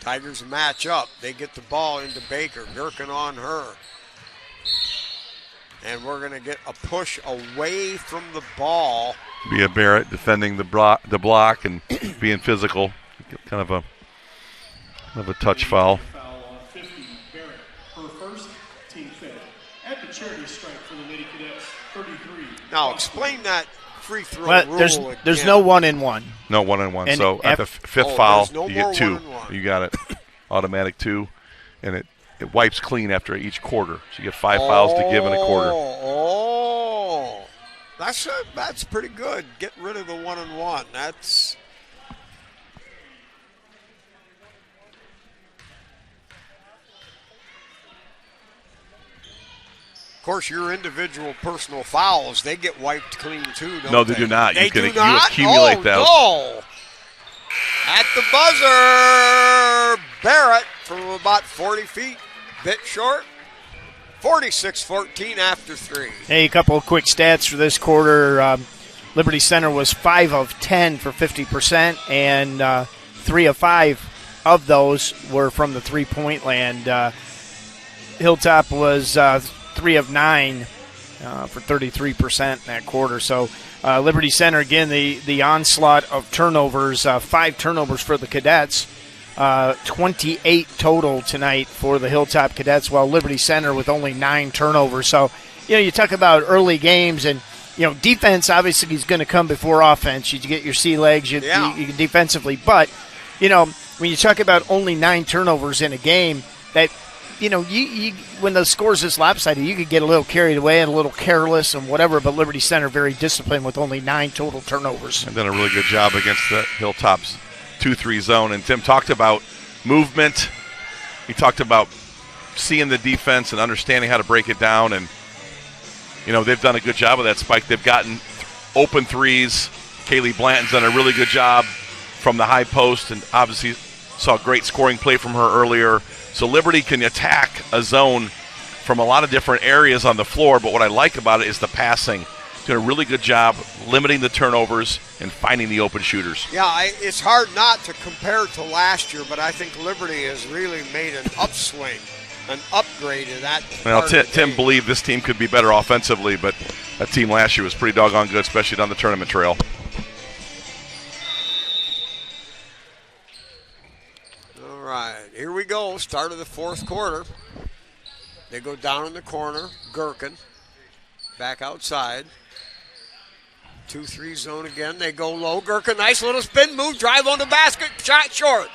Tigers match up. They get the ball into Baker. Gherkin on her. And we're going to get a push away from the ball. Bia Barrett defending the block and being physical. Kind of a touch foul. Foul on 50. Barrett, her first, team fifth. At the charity strike for the Lady Cadets, 33. Now explain that free throw Well, rule there's again. no 1-and-1. No 1-on-1. And So at the fifth Oh, foul, there's no you more get 2. 1-on-1. You got it. Automatic 2. And it wipes clean after each quarter. So you get 5 fouls to give in a quarter. Oh, that's pretty good. Get rid of the 1-on-1. That's of course your individual personal fouls. They get wiped clean too. Don't No, they do not. They You can do not? accumulate those. No. At the buzzer, Barrett from about 40 feet, bit short. 46-14 after 3. Hey, a couple of quick stats for this quarter. Liberty Center was 5 of 10 for 50%, and 3 of 5 of those were from the three-point land. Hilltop was 3 of 9 for 33% in that quarter. So Liberty Center, again, the onslaught of turnovers, 5 turnovers for the Cadets. 28 total tonight for the Hilltop Cadets, while Liberty Center with only 9 turnovers. So, you talk about early games, and, defense obviously is going to come before offense. You get your sea legs you defensively. But, when you talk about only 9 turnovers in a game, that, you when the score's this lopsided, you could get a little carried away and a little careless and whatever, but Liberty Center very disciplined with only 9 total turnovers. And done a really good job against the Hilltops 2-3 zone. And Tim talked about movement. He talked about seeing the defense and understanding how to break it down. And, they've done a good job of that, Spike. They've gotten open threes. Kaylee Blanton's done a really good job from the high post, and obviously saw a great scoring play from her earlier. So Liberty can attack a zone from a lot of different areas on the floor, but what I like about it is the passing. Doing a really good job limiting the turnovers and finding the open shooters. Yeah, it's hard not to compare to last year, but I think Liberty has really made an upswing, an upgrade in that. Well, Tim believed this team could be better offensively, but that team last year was pretty doggone good, especially down the tournament trail. All right, here we go. Start of the fourth quarter. They go down in the corner. Gherkin back outside. 2-3 zone again. They go low. Gherkin, nice little spin move. Drive on the basket. Shot short.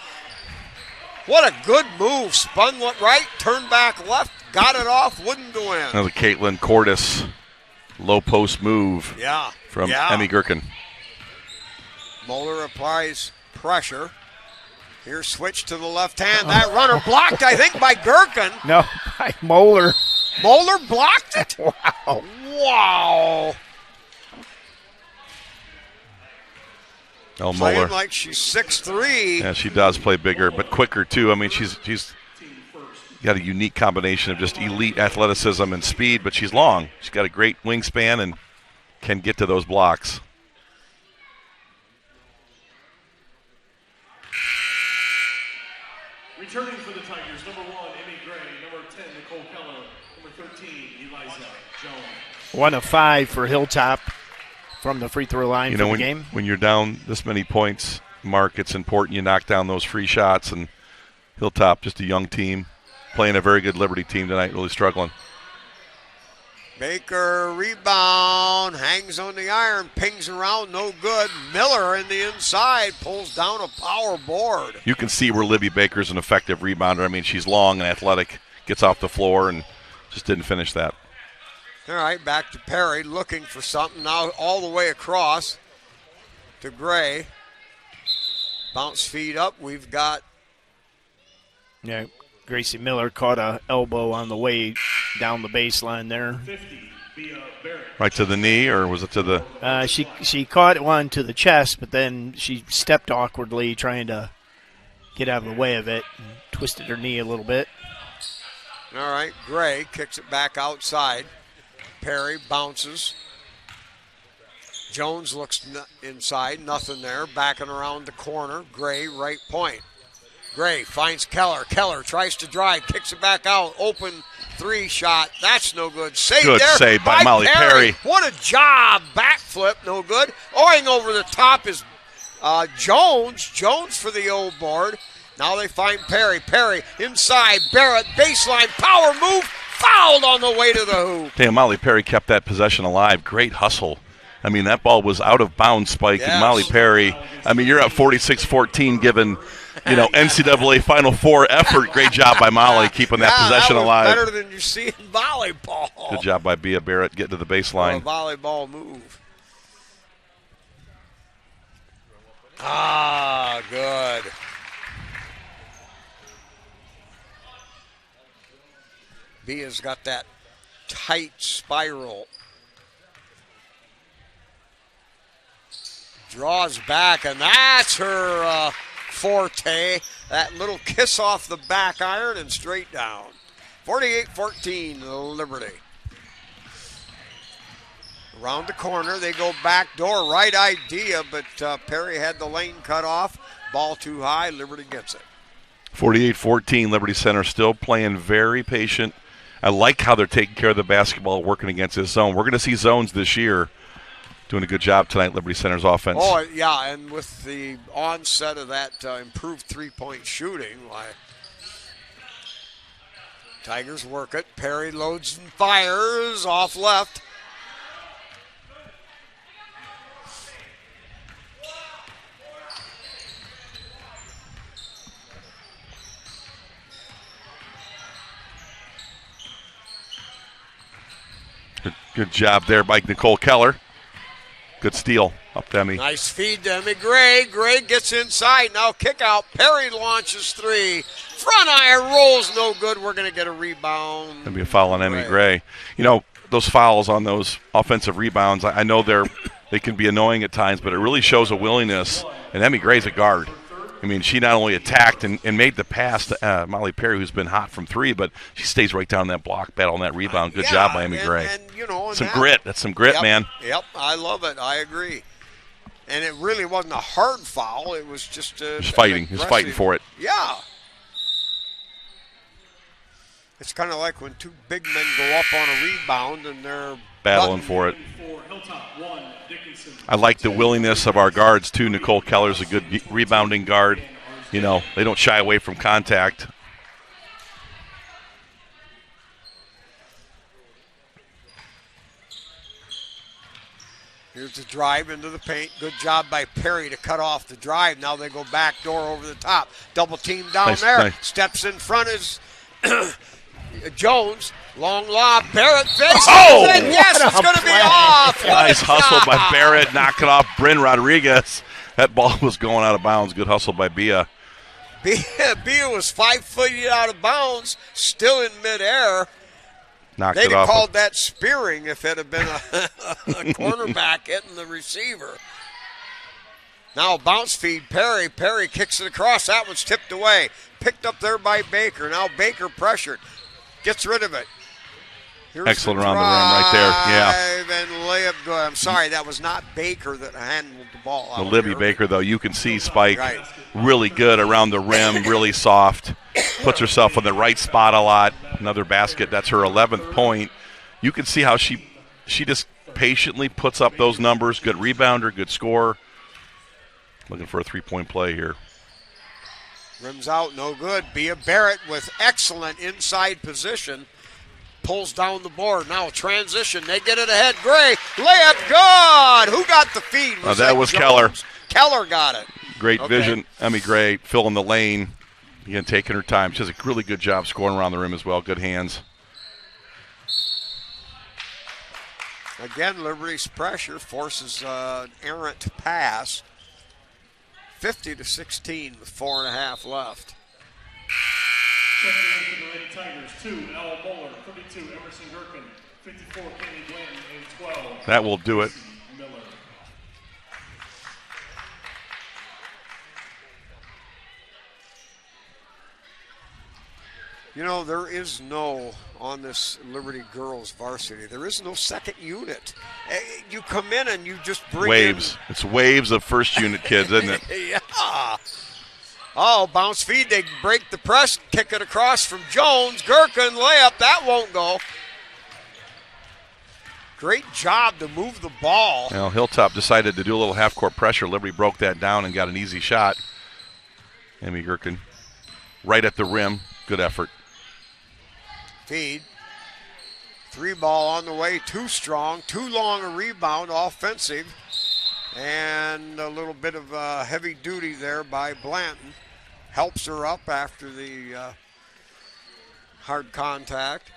What a good move. Spun right, turned back left, got it off, wouldn't go in. That was a Caitlin Cordes low post move from Emmy Gherkin. Moeller applies pressure. Here, switch to the left hand. That runner blocked, I think, by Gherkin. No, by Moeller. Moeller blocked it? Wow. El playing Muller. like she's 6'3". Yeah, she does play bigger, but quicker too. I mean, she's got a unique combination of just elite athleticism and speed, but she's long. She's got a great wingspan and can get to those blocks. Returning for the Tigers, number 1, Emmy Gray, number 10, Nicole Keller, number 13, Eliza Jones. 1 of 5 for Hilltop from the free throw line for the game. When you're down this many points, Mark, it's important you knock down those free shots. And Hilltop, just a young team, playing a very good Liberty team tonight, really struggling. Baker rebound, hangs on the iron, pings around, no good. Miller in the inside pulls down a power board. You can see where Libby Baker's an effective rebounder. I mean, she's long and athletic, gets off the floor and just didn't finish that. All right, back to Perry, looking for something. Now all the way across to Gray. Bounce feed up. We've got... Yeah, Gracie Miller caught a elbow on the way down the baseline there. Right to the knee, or was it to the... She caught one to the chest, but then she stepped awkwardly trying to get out of the way of it and twisted her knee a little bit. All right, Gray kicks it back outside. Perry bounces. Jones looks inside, nothing there. Backing around the corner. Gray, right point. Gray finds Keller. Keller tries to drive, kicks it back out. Open 3 shot. That's no good. Saved Good there save by Molly Perry. What a job. Backflip, no good. Going over the top is Jones. Jones for the old board. Now they find Perry. Perry inside. Barrett, baseline, power move. Fouled on the way to the hoop. Damn, Molly Perry kept that possession alive. Great hustle. I mean, that ball was out of bounds, Spike, Yes. and Molly Perry. I mean, you're up 46-14 given, NCAA Final Four effort. Great job by Molly keeping that possession that was alive. better than you see in volleyball. Good job by Bia Barrett getting to the baseline. Volleyball move. Good. Bia's got that tight spiral. Draws back, and that's her forte. That little kiss off the back iron and straight down. 48-14, Liberty. Around the corner, they go back door. Right idea, but Perry had the lane cut off. Ball too high, Liberty gets it. 48-14, Liberty Center still playing very patient. I like how they're taking care of the basketball, working against this zone. We're going to see zones this year. Doing a good job tonight, Liberty Center's offense. Oh, yeah, and with the onset of that improved three-point shooting, Tigers work it. Perry loads and fires off left. Good job there by Nicole Keller. Good steal up to Emmy. Nice feed to Emmy Gray. Gray gets inside. Now kick out. Perry launches 3. Front iron rolls no good. We're going to get a rebound. Going to be a foul on Emmy Gray. Those fouls on those offensive rebounds, I know they can be annoying at times, but it really shows a willingness. And Emmy Gray's a guard. I mean, she not only attacked and made the pass to Molly Perry, who's been hot from 3, but she stays right down that block, battling that rebound. Good job by Emmy Gray. And Grit. That's some grit, man. Yep, I love it. I agree. And it really wasn't a hard foul. It was just fighting. He's fighting for it. Yeah. It's kind of like when 2 big men go up on a rebound and they're battling for it. I like the willingness of our guards, too. Nicole Keller's a good rebounding guard. They don't shy away from contact. Here's the drive into the paint. Good job by Perry to cut off the drive. Now they go back door over the top. Double team down there. Nice. Steps in front is Jones. Long lob. Barrett faces it. Yes, it's going to be off. Nice hustle by Barrett. Knock it off Bryn Rodriguez. That ball was going out of bounds. Good hustle by Bia. Bia was 5 feet out of bounds, still in midair. Knocked They'd it off. have called that spearing if it had been a cornerback hitting the receiver. Now bounce feed, Perry. Perry kicks it across. That one's tipped away. Picked up there by Baker. Now Baker pressured. Gets rid of it. Here's Excellent around the rim right there. Yeah. And layup good. I'm sorry, that was not Baker that handled the ball out Libby here. Baker, though, you can see Spike Right. really good around the rim, really soft. Puts herself in the right spot a lot. Another basket. That's her 11th point. You can see how she just patiently puts up those numbers. Good rebounder, good scorer. Looking for a three-point play here. Rims out, no good. Bea Barrett with excellent inside position. Pulls down the board. Now transition. They get it ahead. Gray. Layup good. Who got the feed? That was Jones? Keller. Keller got it. Great Okay. vision. Emmy Gray filling the lane. Again, taking her time. She does a really good job scoring around the rim as well. Good hands. Again, Liberty's pressure forces an errant pass. 50-16 with 4.5 left. Checking in for the Lady Tigers, 2, Al Moeller, 32, Emerson Gherkin, 54, Kenny Blanton, and 12. That will do it. Miller. You know, there is no, on this Liberty girls varsity, there is no second unit. You come in and you just bring Waves. It's waves of first unit kids, isn't it? Yeah. Oh, bounce feed. They break the press, kick it across from Jones. Gherkin layup. That won't go. Great job to move the ball. Well, Hilltop decided to do a little half-court pressure. Liberty broke that down and got an easy shot. Emmy Gherkin right at the rim. Good effort. Feed. 3 ball on the way. Too strong. Too long a rebound. Offensive. And a little bit of heavy duty there by Blanton. Helps her up after the hard contact.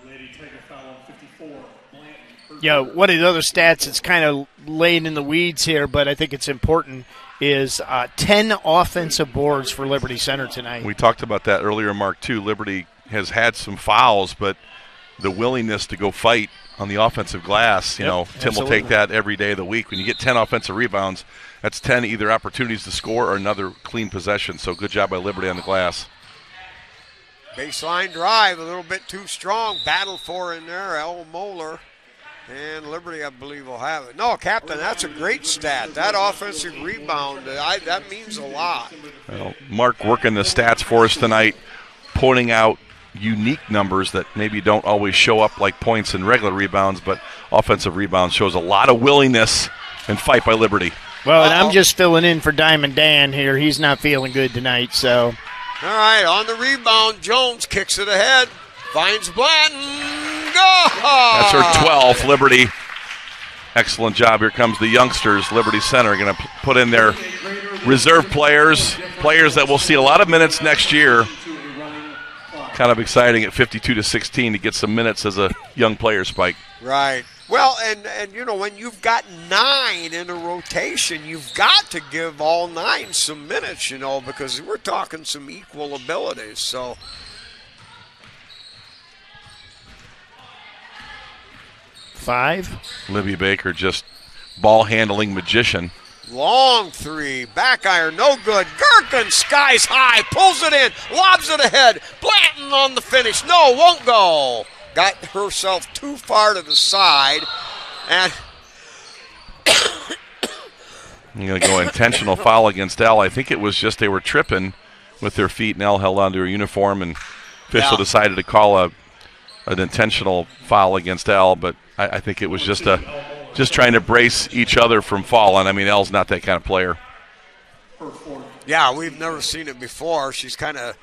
Lady Tiger foul on 54, Blanton. Yeah, one of the other stats that's kind of laying in the weeds here, but I think it's important, is 10 offensive boards for Liberty Center tonight. We talked about that earlier, Mark, too. Liberty has had some fouls, but the willingness to go fight on the offensive glass, Tim absolutely. will take that every day of the week. When you get 10 offensive rebounds, that's 10 either opportunities to score or another clean possession. So good job by Liberty on the glass. Baseline drive, a little bit too strong. Battle for in there, El Moeller. And Liberty, I believe, will have it. No, Captain, that's a great stat. That offensive rebound, that means a lot. Well, Mark working the stats for us tonight, pointing out unique numbers that maybe don't always show up like points and regular rebounds, but offensive rebounds shows a lot of willingness and fight by Liberty. Well, and I'm just filling in for Diamond Dan here. He's not feeling good tonight, so. All right, on the rebound, Jones kicks it ahead, finds Blanton, go! That's her 12th, Liberty. Excellent job. Here comes the youngsters. Liberty Center going to put in their reserve players that will see a lot of minutes next year. Kind of exciting at 52-16 to get some minutes as a young player, Spike. Right. Well, and when you've got 9 in a rotation, you've got to give all 9 some minutes, because we're talking some equal abilities. So 5. Libby Baker, just ball handling magician. long 3, back iron, no good. Gherkin skies high, pulls it in, lobs it ahead. Blanton on the finish, no, won't go. Got herself too far to the side, and I'm going to go intentional foul against Elle. I think it was just they were tripping with their feet, and Elle held onto her uniform, and official decided to call an intentional foul against Elle, but I think it was just trying to brace each other from falling. I mean, Elle's not that kind of player. Yeah, we've never seen it before. She's kind of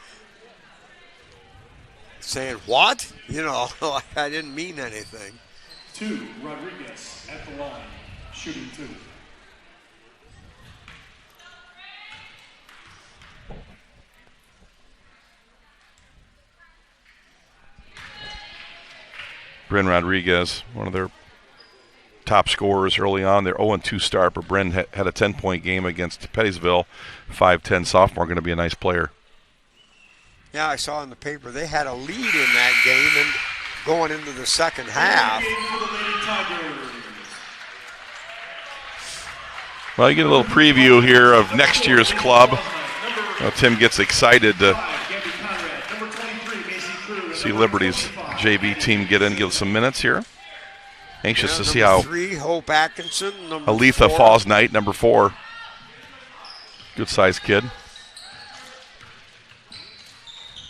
saying, what? I didn't mean anything. 2, Rodriguez at the line, shooting 2. Bryn Rodriguez, one of their top scorers early on. Their 0-2 start, but Bryn had a 10-point game against Pettysville. 5'10" sophomore, going to be a nice player. Yeah, I saw in the paper they had a lead in that game and going into the second half. Well, you get a little preview here of next year's club. Tim gets excited to see Liberty's JV team get in, give some minutes here. Anxious to see how 3, Hope Atkinson. Aletha Falls Knight, number 4. Good-sized kid.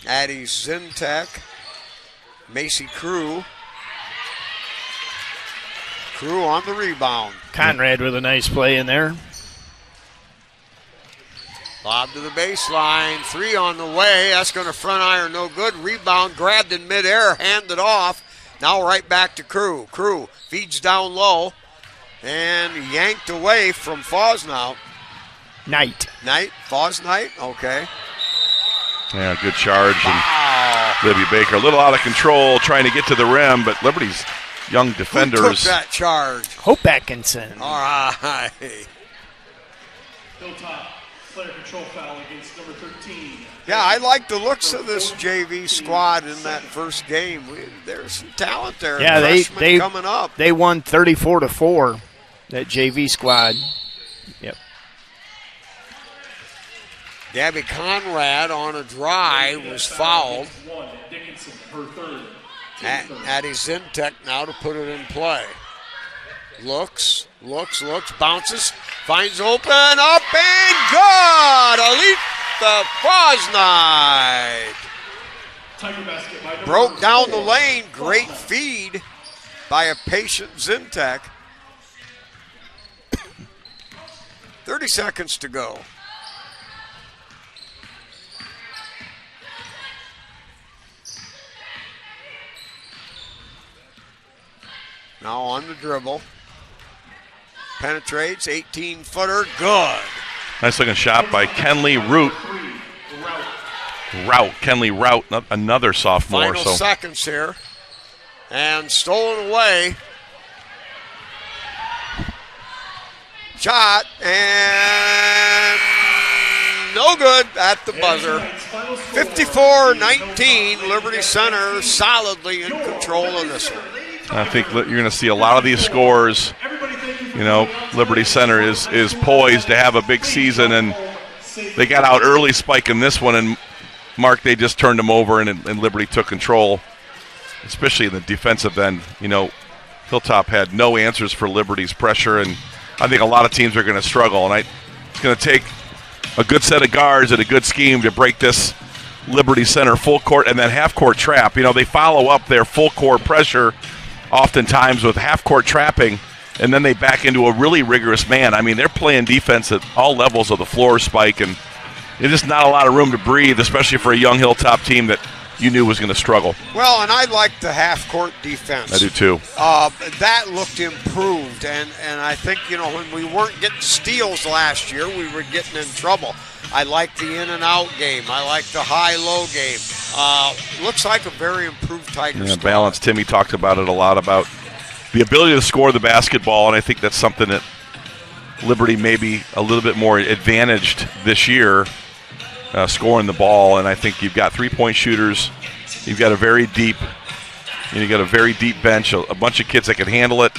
Addie Zintek. Macy Crew. Crew on the rebound. Conrad with a nice play in there. Lob to the baseline. 3 on the way. That's going to front iron, no good. Rebound grabbed in midair, handed off. Now right back to Crew. Crew feeds down low and yanked away from Fosnout. Knight. Foz Knight, okay. Yeah, good charge. Wow. And Libby Baker a little out of control trying to get to the rim, but Liberty's young defenders. Who took that charge? Hope Atkinson. All right. Hilltop, player control foul against number 13. Yeah, I like the looks of this JV squad in that first game. There's some talent there. Yeah, they coming up. They won 34-4. That JV squad. Yep. Gabby Conrad on a drive was fouled. Dickinson, her third. Addie Zintek now to put it in play. Looks, bounces, finds open, up and good! Aletha Fosnight Tiger basket by number broke down the 4. lane. Great feed by a patient Zintek. 30 seconds to go. Now on the dribble. Penetrates, 18-footer, good. Nice looking shot by Kenley Root. Kenley Rout, another sophomore. Final seconds here. And stolen away. Shot, and no good at the buzzer. 54-19, Liberty Center solidly in control of this one. I think you're going to see a lot of these scores. You know, Liberty Center is poised to have a big season, and they got out early spiking this one, and Mark, they just turned them over, and Liberty took control, especially in the defensive end. You know, Hilltop had no answers for Liberty's pressure, and I think a lot of teams are going to struggle, and it's going to take a good set of guards and a good scheme to break this Liberty Center full court and then half court trap. You know, they follow up their full court pressure oftentimes with half court trapping, and then they back into a really rigorous man. I mean, they're playing defense at all levels of the floor, Spike, and there's just not a lot of room to breathe, especially for a young Hilltop team that you knew was going to struggle. Well, and I like the half-court defense. I do too. That looked improved, and I think, you know, when we weren't getting steals last year, we were getting in trouble. I like the in-and-out game. I like the high-low game. Looks like a very improved Tigers. Yeah, balance. Timmy talked about it a lot, about the ability to score the basketball, and I think that's something that Liberty may be a little bit more advantaged this year, scoring the ball. And I think you've got three-point shooters. You've got a very deep bench, a bunch of kids that can handle it.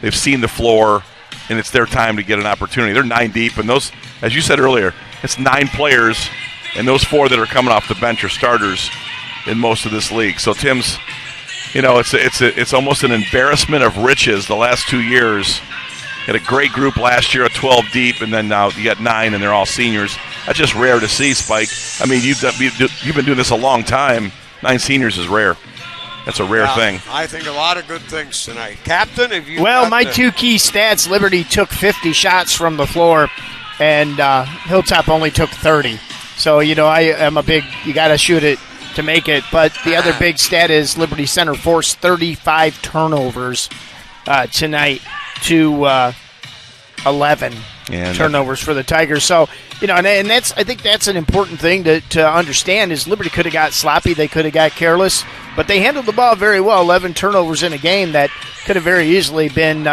They've seen the floor, and it's their time to get an opportunity. They're 9 deep, and those, as you said earlier, it's 9 players, and those 4 that are coming off the bench are starters in most of this league. So Tim's, you know, it's almost an embarrassment of riches the last 2 years. Had a great group last year at 12 deep, and then now you got 9, and they're all seniors. That's just rare to see, Spike. I mean, you've been doing this a long time. 9 seniors is rare. That's a rare thing. I think a lot of good things tonight. Captain, have you my 2 key stats, Liberty took 50 shots from the floor, and Hilltop only took 30. So, you know, I am a big, you got to shoot it to make it. But the other big stat is Liberty Center forced 35 turnovers tonight to 11 turnovers for the Tigers. So, you know, and that's, I think that's an important thing to understand is Liberty could have got sloppy. They could have got careless. But they handled the ball very well. 11 turnovers in a game that could have very easily been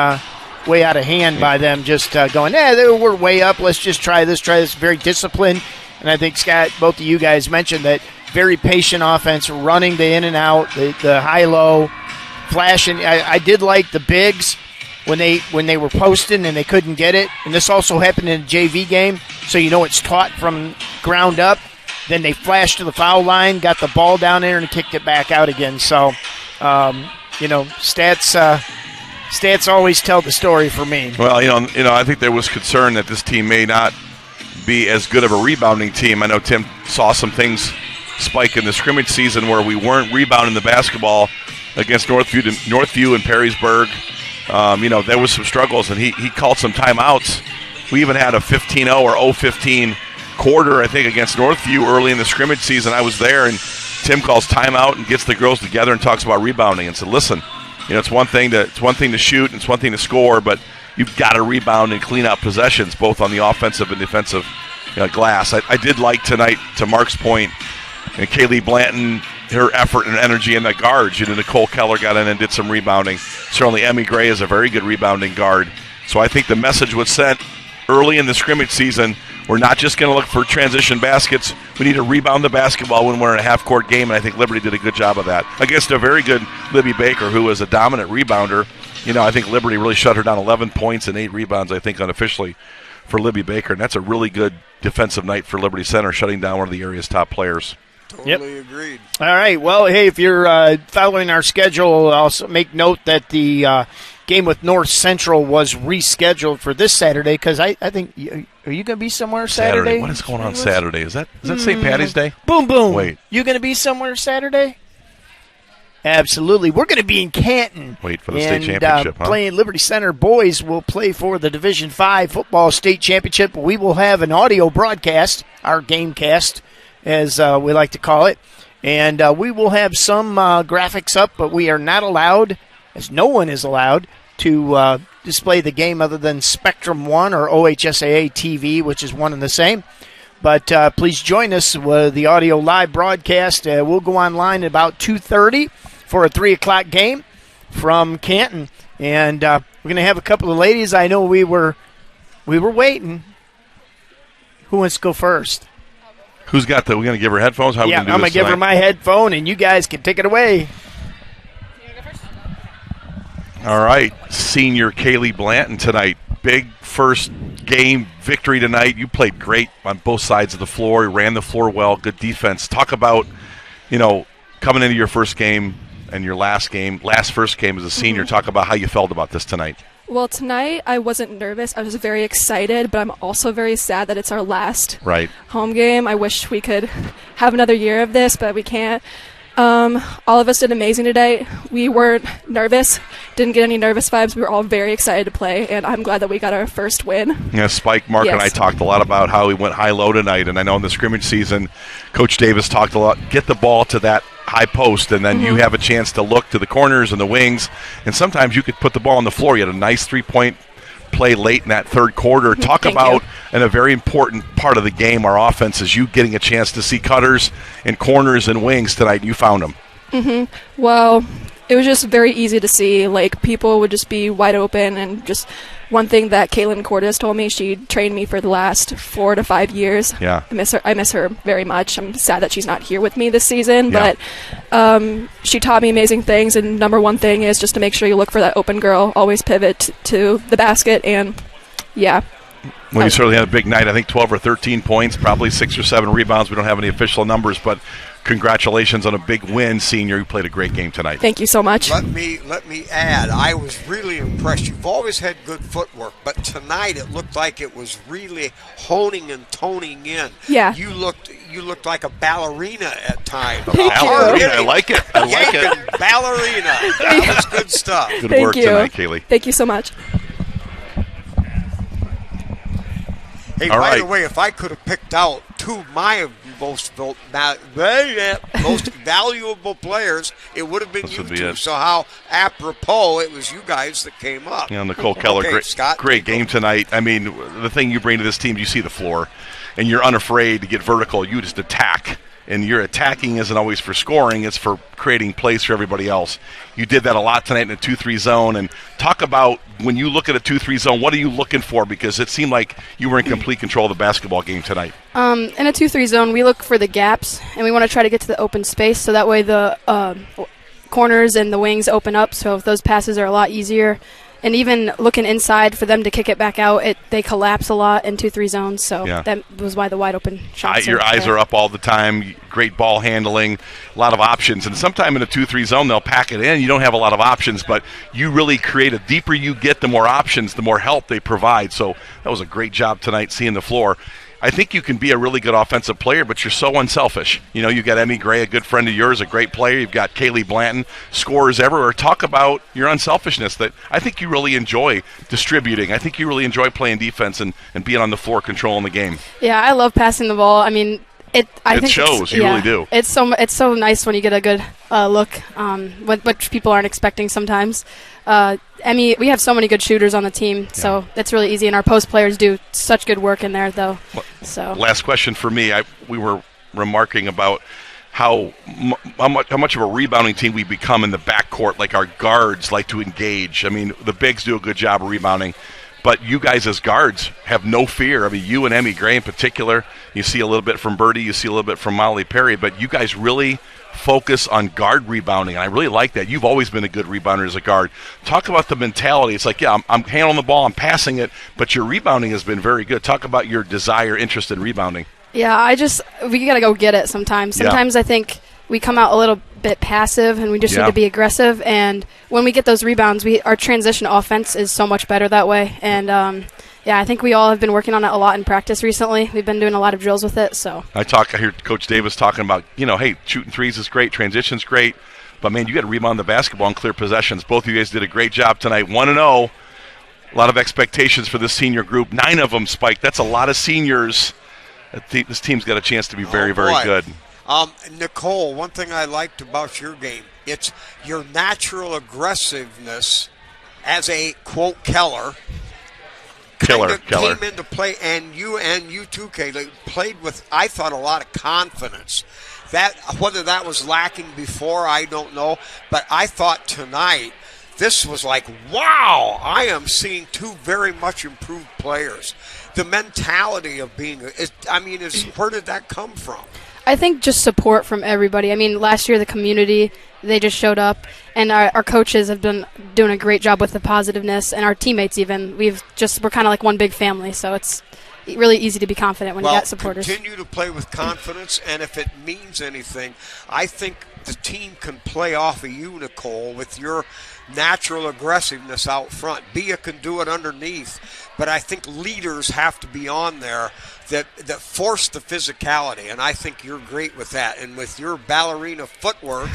way out of hand by them just going, we're way up. Let's just try this. Very disciplined. And I think, Scott, both of you guys mentioned that very patient offense, running the in and out, the high-low, flashing. I did like the bigs. when they were posting and they couldn't get it. And this also happened in a JV game, so it's taught from ground up. Then they flashed to the foul line, got the ball down there, and kicked it back out again. So, stats always tell the story for me. Well, I think there was concern that this team may not be as good of a rebounding team. I know Tim saw some things spike in the scrimmage season where we weren't rebounding the basketball against Northview and Perrysburg. There was some struggles, and he called some timeouts. We even had a 15-0 or 0-15 quarter, I think, against Northview early in the scrimmage season. I was there, and Tim calls timeout and gets the girls together and talks about rebounding and said, listen, it's one thing to shoot and it's one thing to score, but you've got to rebound and clean up possessions, both on the offensive and defensive glass. I did like tonight, to Mark's point, and Kaylee Blanton, her effort and energy in the guards. Nicole Keller got in and did some rebounding. Certainly Emmy Gray is a very good rebounding guard. So I think the message was sent early in the scrimmage season. We're not just going to look for transition baskets. We need to rebound the basketball when we're in a half-court game, and I think Liberty did a good job of that against a very good Libby Baker, who is a dominant rebounder. I think Liberty really shut her down 11 points and 8 rebounds, I think, unofficially for Libby Baker, and that's a really good defensive night for Liberty Center, shutting down one of the area's top players. Totally agreed. All right. Well, hey, if you're following our schedule, I'll also make note that the game with North Central was rescheduled for this Saturday because I think are you going to be somewhere Saturday? What is going on Saturday? Is that St. Patty's Day? Boom, boom. Wait. You going to be somewhere Saturday? Absolutely. We're going to be in Canton. Wait for the state championship, huh? Playing Liberty Center. Boys will play for the Division V football state championship. We will have an audio broadcast, our game cast, as we like to call it. And we will have some graphics up, but we are not allowed, as no one is allowed, to display the game other than Spectrum 1 or OHSAA TV, which is one and the same. But please join us with the audio live broadcast. We'll go online at about 2:30 for a 3 o'clock game from Canton. And we're going to have a couple of ladies. I know we were waiting. Who wants to go first? We're going to give her headphones? How are we going to do this? I'm going to give her my headphone, and you guys can take it away. All right, senior Kaylee Blanton tonight. Big first game victory tonight. You played great on both sides of the floor. You ran the floor well, good defense. Talk about, coming into your first game and your last first game as a senior. Talk about how you felt about this tonight. Well, tonight I wasn't nervous. I was very excited, but I'm also very sad that it's our last home game. I wish we could have another year of this, but we can't. All of us did amazing today. We weren't nervous, didn't get any nervous vibes. We were all very excited to play, and I'm glad that we got our first win. Yeah, Spike, Mark, and I talked a lot about how we went high-low tonight, and I know in the scrimmage season, Coach Davis talked a lot, get the ball to that high post, and then you have a chance to look to the corners and the wings, and sometimes you could put the ball on the floor. You had a nice three-point play late in that third quarter. Talk about, and a very important part of the game, our offense, is you getting a chance to see cutters and corners and wings tonight. You found them. Well, it was just very easy to see. Like, people would just be wide open, and just one thing that Caitlin Cordes told me, she trained me for the last 4 to 5 years. Yeah. I miss her very much. I'm sad that she's not here with me this season, but she taught me amazing things, and number one thing is just to make sure you look for that open girl, always pivot to the basket, and Well, you certainly had a big night. I think 12 or 13 points, probably 6 or 7 rebounds. We don't have any official numbers, but congratulations on a big win, senior. You played a great game tonight. Thank you so much. Let me add, I was really impressed. You've always had good footwork, but tonight it looked like it was really honing and toning in. Yeah. You looked like a ballerina at times. Ballerina, I like it. Ballerina. That was good stuff. Good work tonight, Kaylee. Thank you so much. Hey, by the way, if I could have picked out 2 of my most valuable players, it would have been you two. So how apropos it was you guys that came up. Nicole Keller, great game tonight. I mean, the thing you bring to this team, you see the floor, and you're unafraid to get vertical. You just attack. And your attacking isn't always for scoring, it's for creating plays for everybody else. You did that a lot tonight in a 2-3 zone. And talk about, when you look at a 2-3 zone, what are you looking for? Because it seemed like you were in complete control of the basketball game tonight. In a 2-3 zone, we look for the gaps, and we want to try to get to the open space, so that way the corners and the wings open up, so if those passes are a lot easier. And even looking inside for them to kick it back out, they collapse a lot in 2-3 zones. So that was why the wide open shots. Your eyes are up all the time. Great ball handling, a lot of options. And sometime in a 2-3 zone, they'll pack it in. You don't have a lot of options, but you really create. The deeper you get, the more options, the more help they provide. So that was a great job tonight seeing the floor. I think you can be a really good offensive player, but you're so unselfish. You know, you've got Emmy Gray, a good friend of yours, a great player. You've got Kaylee Blanton, scorers everywhere. Talk about your unselfishness that I think you really enjoy distributing. I think you really enjoy playing defense and being on the floor controlling the game. Yeah, I love passing the ball. I mean, it shows. You really do. It's so nice when you get a good look, which people aren't expecting sometimes. Emmy, we have so many good shooters on the team, so it's really easy. And our post players do such good work in there, though. So last question for me. We were remarking about how much of a rebounding team we become in the backcourt. Like our guards like to engage. I mean, the bigs do a good job of rebounding. But you guys as guards have no fear. I mean, you and Emmy Gray in particular, you see a little bit from Birdie, you see a little bit from Molly Perry, but you guys really focus on guard rebounding, and I really like that. You've always been a good rebounder as a guard. Talk about the mentality. It's like, I'm handling the ball, I'm passing it, but your rebounding has been very good. Talk about your desire, interest in rebounding. Yeah, we got to go get it sometimes. Sometimes I think we come out a little bit passive and we just need to be aggressive, and when we get those rebounds, our transition offense is so much better that way. And I think we all have been working on it a lot in practice recently. We've been doing a lot of drills with it. So I hear Coach Davis talking about, hey, shooting threes is great, transition's great, but man, you got to rebound the basketball and clear possessions. Both of you guys did a great job tonight. 1-0. A lot of expectations for this senior group. 9 of them, Spike. That's a lot of seniors. This team's got a chance to be very, very good. Nicole, one thing I liked about your game, it's your natural aggressiveness as a, quote, Keller. Killer. Came into play, and you too, Kaylee, played with, I thought, a lot of confidence. That whether that was lacking before, I don't know. But I thought tonight, this was like, wow, I am seeing 2 very much improved players. The mentality of being, where did that come from? I think just support from everybody. I mean, last year the community, they just showed up, and our coaches have been doing a great job with the positiveness, and our teammates even. We're kind of like one big family, so it's really easy to be confident when you got supporters. Continue to play with confidence, and if it means anything, I think the team can play off of you, Nicole, with your natural aggressiveness out front. Bia can do it underneath, but I think leaders have to be on there that force the physicality, and I think you're great with that. And with your ballerina footwork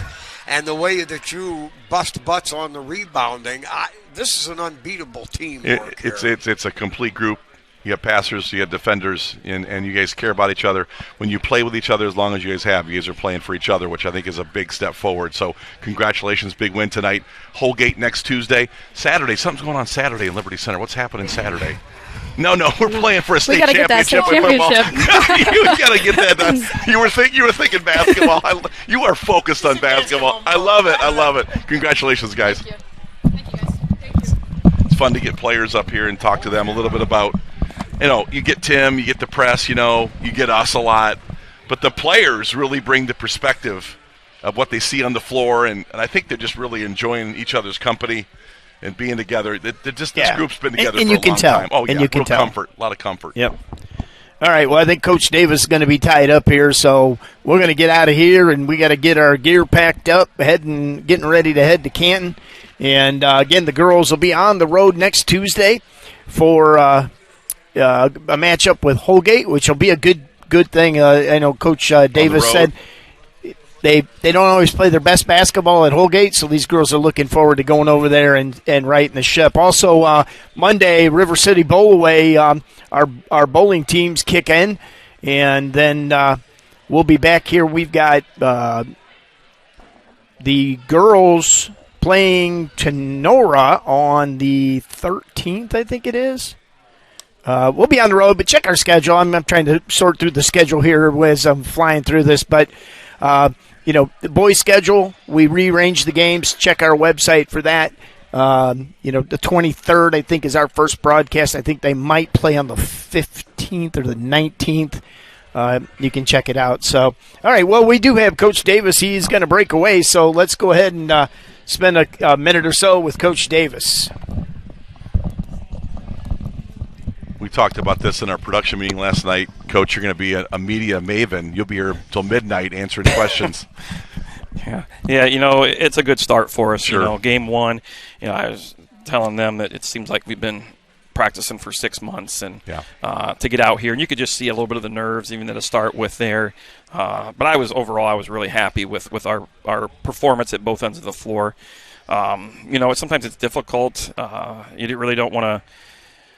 and the way that you bust butts on the rebounding, this is an unbeatable team. It's a complete group. You have passers, you have defenders, and you guys care about each other. When you play with each other, as long as you guys are playing for each other, which I think is a big step forward. So congratulations, big win tonight. Holgate next Tuesday. Saturday, something's going on Saturday in Liberty Center. What's happening Saturday? No, we're playing for a state championship. We got to get that state championship. You got to get that done. You were thinking basketball. You are focused on basketball. I love it. Congratulations, guys. Thank you, guys. Thank you. It's fun to get players up here and talk to them a little bit about, you get Tim, you get the press, you get us a lot. But the players really bring the perspective of what they see on the floor, and I think they're just really enjoying each other's company and being together. This group's been together for a long time. Oh, and you can tell. Comfort, a lot of comfort. Yep. All right, well, I think Coach Davis is going to be tied up here, so we're going to get out of here, and we got to get our gear packed up, getting ready to head to Canton. And, again, the girls will be on the road next Tuesday for a matchup with Holgate, which will be a good thing. I know Coach Davis said they don't always play their best basketball at Holgate, so these girls are looking forward to going over there and righting the ship. Also, Monday, River City Bowlaway, our bowling teams kick in, and then we'll be back here. We've got the girls playing Tenora on the 13th, I think it is. We'll be on the road, but check our schedule. I'm trying to sort through the schedule here as I'm flying through this. But, the boys' schedule, we rearrange the games. Check our website for that. The 23rd, I think, is our first broadcast. I think they might play on the 15th or the 19th. You can check it out. So, all right, well, we do have Coach Davis. He's going to break away, so let's go ahead and spend a minute or so with Coach Davis. We talked about this in our production meeting last night. Coach, you're going to be a media maven. You'll be here till midnight answering questions. Yeah. It's a good start for us. Sure. Game one, I was telling them that it seems like we've been practicing for 6 months, and to get out here, and you could just see a little bit of the nerves even to start with there. But I was really happy with our performance at both ends of the floor. Sometimes it's difficult. You really don't want to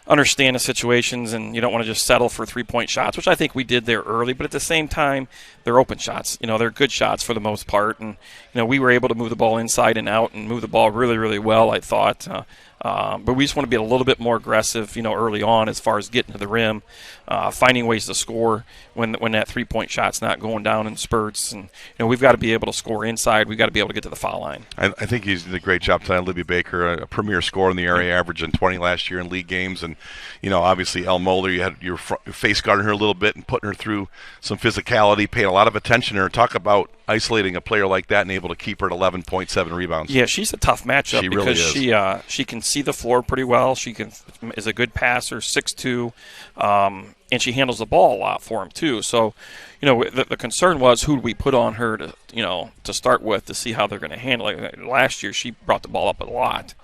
understand the situations, and you don't want to just settle for 3-point shots, which I think we did there early. But at the same time, they're open shots. They're good shots for the most part, and we were able to move the ball inside and out and move the ball really, really well, I thought. But we just want to be a little bit more aggressive, early on as far as getting to the rim, finding ways to score when that 3-point shot's not going down in spurts. And we've got to be able to score inside. We've got to be able to get to the foul line. I think he's did a great job tonight. Libby Baker, a premier scorer in the area, averaging 20 last year in league games. And, obviously El Moeller, you had your face guarding her a little bit and putting her through some physicality, paying a lot of attention to her. Talk about isolating a player like that and able to keep her at 11.7 rebounds. Yeah, she's a tough matchup because really she can see the floor pretty well. She is a good passer, 6'2", and she handles the ball a lot for him too. So, the concern was who do we put on her to start with to see how they're going to handle it. Last year she brought the ball up a lot.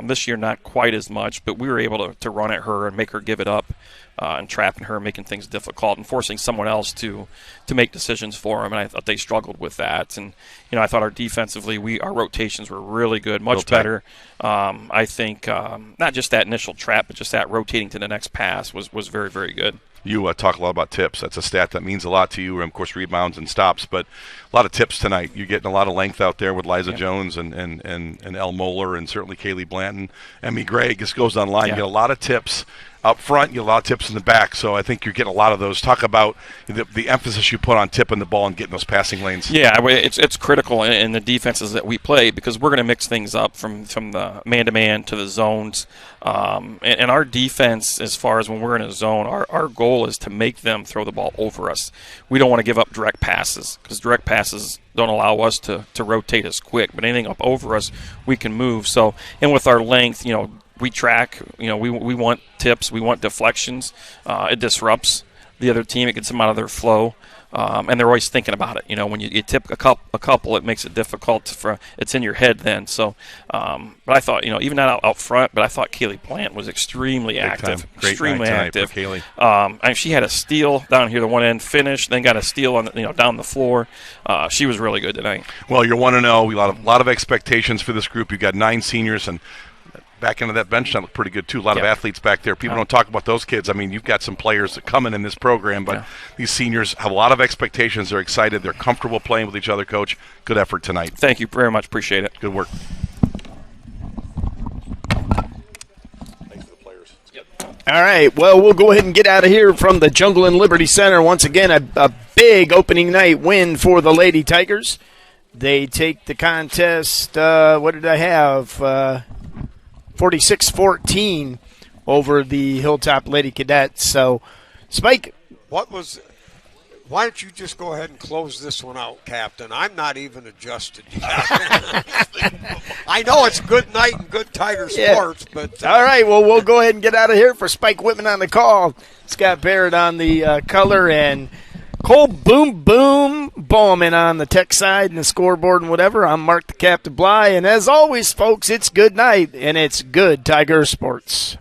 This year not quite as much, but we were able to run at her and make her give it up. And trapping her, making things difficult, and forcing someone else to make decisions for them. And I thought they struggled with that. And I thought defensively, our rotations were really good, much better. I think not just that initial trap, but just that rotating to the next pass was very, very good. You talk a lot about tips. That's a stat that means a lot to you, and of course rebounds and stops, but a lot of tips tonight. You're getting a lot of length out there with Liza Jones and El Moeller, and certainly Kaylee Blanton. Emmy Gray just goes online. You get a lot of tips up front, you get a lot of tips in the back, so I think you're getting a lot of those. Talk about the emphasis you put on tipping the ball and getting those passing lanes. Yeah, it's critical in the defenses that we play because we're going to mix things up from the man-to-man to the zones. And our defense, as far as when we're in a zone, our goal is to make them throw the ball over us. We don't want to give up direct passes because direct passes don't allow us to rotate as quick, but anything up over us, we can move. So, and with our length, we track, we want tips, we want deflections. It disrupts the other team. It gets them out of their flow. And they're always thinking about it. When you tip a couple, it makes it difficult. It's in your head then. So, but I thought, even not out front, but I thought Kaylee Plant was extremely active. Extremely active. And she had a steal down here, the one end finish, then got a steal on down the floor. She was really good tonight. Well, you're 1-0. We have a lot of expectations for this group. You've got 9 seniors, and back into that bench, that looked pretty good, too. A lot of athletes back there. People don't talk about those kids. I mean, you've got some players that come in this program, but these seniors have a lot of expectations. They're excited. They're comfortable playing with each other, Coach. Good effort tonight. Thank you very much. Appreciate it. Good work. All right, well, we'll go ahead and get out of here from the Jungle and Liberty Center. Once again, a big opening night win for the Lady Tigers. They take the contest, what did I have, 46-14 over the Hilltop Lady Cadets. So, Spike. Why don't you just go ahead and close this one out, Captain? I'm not even adjusted yet. I know it's good night and good Tiger sports, but... All right, well, we'll go ahead and get out of here. For Spike Whitman on the call, Scott Barrett on the color, and Cole Boom Bowman on the tech side and the scoreboard and whatever. I'm Mark the Captain Bly, and as always, folks, it's good night, and it's good Tiger sports.